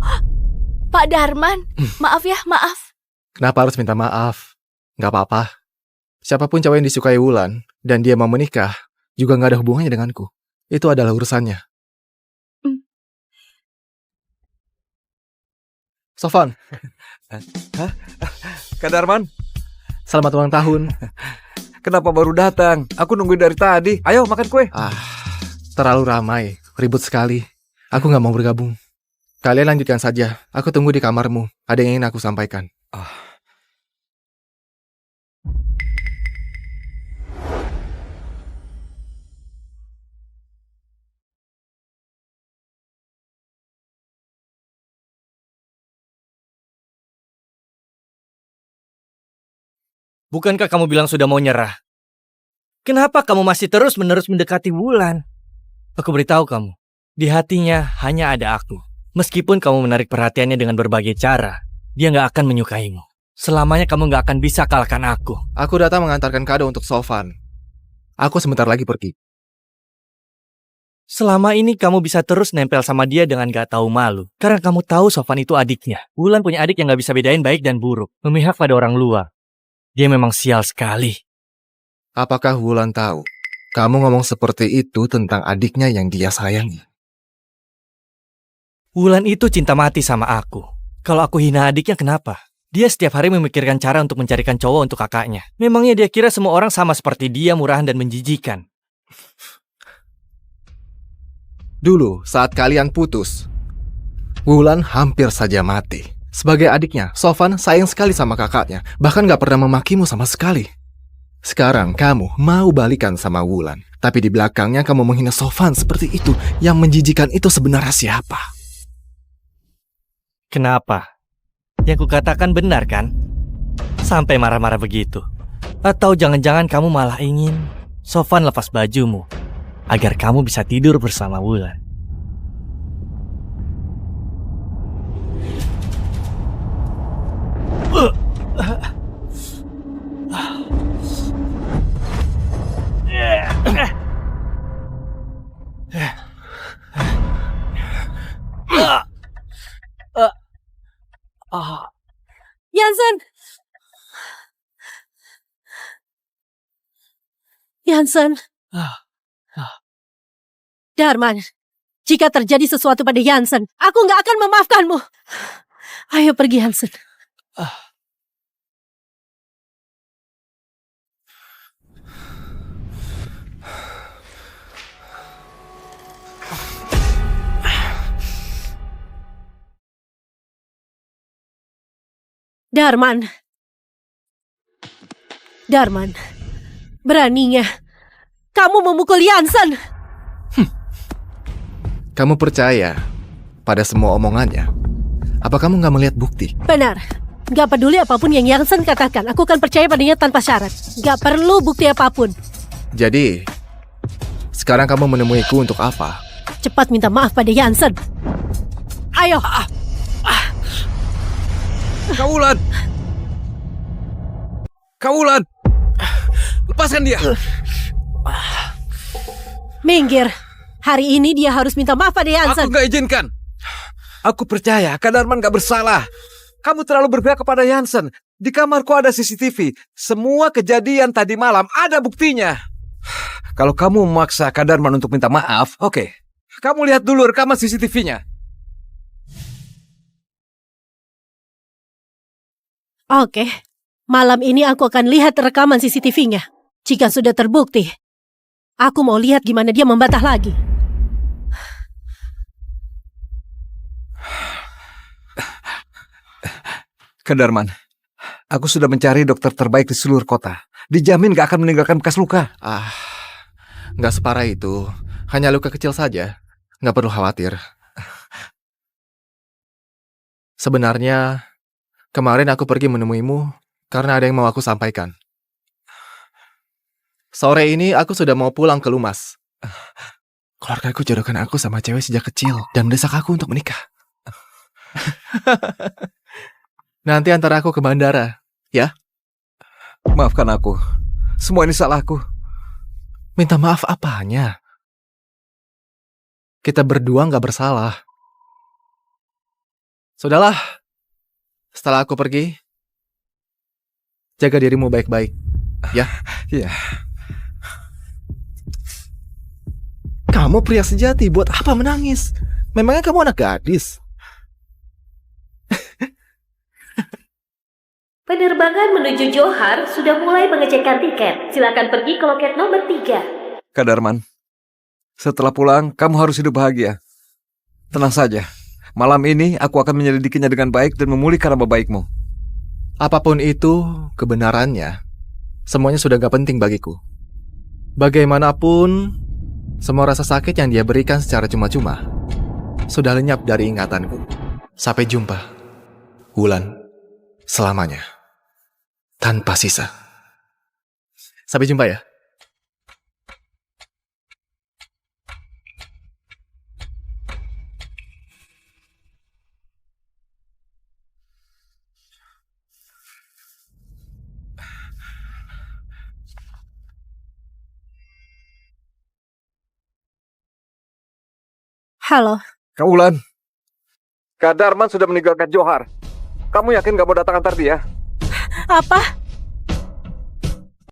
[SPEAKER 8] Pak Darman. Maaf ya, maaf.
[SPEAKER 5] Kenapa harus minta maaf? Nggak apa-apa. Siapapun cowok yang disukai Wulan dan dia mau menikah juga nggak ada hubungannya denganku. Itu adalah urusannya. Sofan.
[SPEAKER 3] Hah? Kak Darman,
[SPEAKER 5] Selamat ulang tahun.
[SPEAKER 3] kenapa baru datang? Aku nungguin dari tadi. Ayo makan kue.
[SPEAKER 5] Terlalu ramai, ribut sekali. Aku nggak mau bergabung. Kalian lanjutkan saja. Aku tunggu di kamarmu. Ada yang ingin aku sampaikan.
[SPEAKER 10] Bukankah kamu bilang sudah mau nyerah? Kenapa kamu masih terus-menerus mendekati Wulan? Aku beritahu kamu, di hatinya hanya ada aku. Meskipun kamu menarik perhatiannya dengan berbagai cara, dia nggak akan menyukaimu. Selamanya kamu nggak akan bisa kalahkan aku.
[SPEAKER 5] Aku datang mengantarkan kado untuk Sofan. Aku sebentar lagi pergi.
[SPEAKER 10] Selama ini kamu bisa terus nempel sama dia dengan gak tahu malu. Karena kamu tahu Sofan itu adiknya. Wulan punya adik yang gak bisa bedain baik dan buruk. Memihak pada orang luar. Dia memang sial sekali.
[SPEAKER 5] Apakah Wulan tahu? Kamu ngomong seperti itu tentang adiknya yang dia sayangi.
[SPEAKER 10] Wulan itu cinta mati sama aku. Kalau aku hina adiknya kenapa? Dia setiap hari memikirkan cara untuk mencarikan cowok untuk kakaknya. Memangnya dia kira semua orang sama seperti dia, murahan dan menjijikan.
[SPEAKER 5] Dulu, saat kalian putus, Wulan hampir saja mati. Sebagai adiknya, Sofan sayang sekali sama kakaknya, bahkan gak pernah memakimu sama sekali. Sekarang kamu mau balikan sama Wulan, tapi di belakangnya kamu menghina Sofan seperti itu. Yang menjijikan itu sebenarnya siapa?
[SPEAKER 10] Kenapa? Yang kukatakan benar kan? Sampai marah-marah begitu. Atau jangan-jangan kamu malah ingin Sofan lepas bajumu agar kamu bisa tidur bersama Wulan.
[SPEAKER 4] Jansen! Jansen! Darman, jika terjadi sesuatu pada Jansen, aku nggak akan memaafkanmu. Ayo pergi, Jansen. Darman. Darman, beraninya kamu memukul Jansen.
[SPEAKER 5] Kamu percaya pada semua omongannya? Apa kamu nggak melihat bukti?
[SPEAKER 4] Benar. Gak peduli apapun yang Jansen katakan, aku akan percaya padanya tanpa syarat. Gak perlu bukti apapun.
[SPEAKER 5] Jadi, sekarang kamu menemuiku untuk apa?
[SPEAKER 4] Cepat minta maaf pada Jansen. Ayo.
[SPEAKER 3] Wulan! Wulan! Lepaskan dia!
[SPEAKER 4] Minggir. Hari ini dia harus minta maaf pada Jansen.
[SPEAKER 3] Aku gak izinkan. Aku percaya Kak Darman gak bersalah. Kamu terlalu berpihak kepada Jansen. Di kamarku ada CCTV. Semua kejadian tadi malam ada buktinya. Kalau kamu memaksa Kak Darman untuk minta maaf, oke. Kamu lihat dulu rekaman CCTV-nya.
[SPEAKER 4] Oke. Malam ini aku akan lihat rekaman CCTV-nya. Jika sudah terbukti, aku mau lihat gimana dia membantah lagi.
[SPEAKER 3] Kak Darman, aku sudah mencari dokter terbaik di seluruh kota. Dijamin gak akan meninggalkan bekas luka.
[SPEAKER 5] Nggak separah itu. Hanya luka kecil saja. Nggak perlu khawatir. Sebenarnya, kemarin aku pergi menemuimu karena ada yang mau aku sampaikan. Sore ini aku sudah mau pulang ke Lumas. Keluargaku jodohkan aku sama cewek sejak kecil dan mendesak aku untuk menikah. Nanti antar aku ke bandara, ya?
[SPEAKER 3] Maafkan aku. Semua ini salahku.
[SPEAKER 5] Minta maaf apanya? Kita berdua nggak bersalah. Sudahlah. Setelah aku pergi, jaga dirimu baik-baik, ya?
[SPEAKER 3] Iya.
[SPEAKER 5] Kamu pria sejati, buat apa menangis? Memangnya kamu anak gadis?
[SPEAKER 11] Penerbangan menuju Johar sudah mulai mengecekkan tiket. Silakan pergi ke loket nomor 3.
[SPEAKER 3] Kak Darman, setelah pulang kamu harus hidup bahagia. Tenang saja. Malam ini aku akan menyelidikinya dengan baik dan memulihkan nama baikmu.
[SPEAKER 5] Apapun itu kebenarannya, semuanya sudah gak penting bagiku. Bagaimanapun, semua rasa sakit yang dia berikan secara cuma-cuma sudah lenyap dari ingatanku. Sampai jumpa, Wulan, selamanya, tanpa sisa. Sampai jumpa ya.
[SPEAKER 4] Halo,
[SPEAKER 5] Kak Wulan. Kak Darman sudah meninggalkan Johar. Kamu yakin gak mau datang antar dia?
[SPEAKER 4] apa?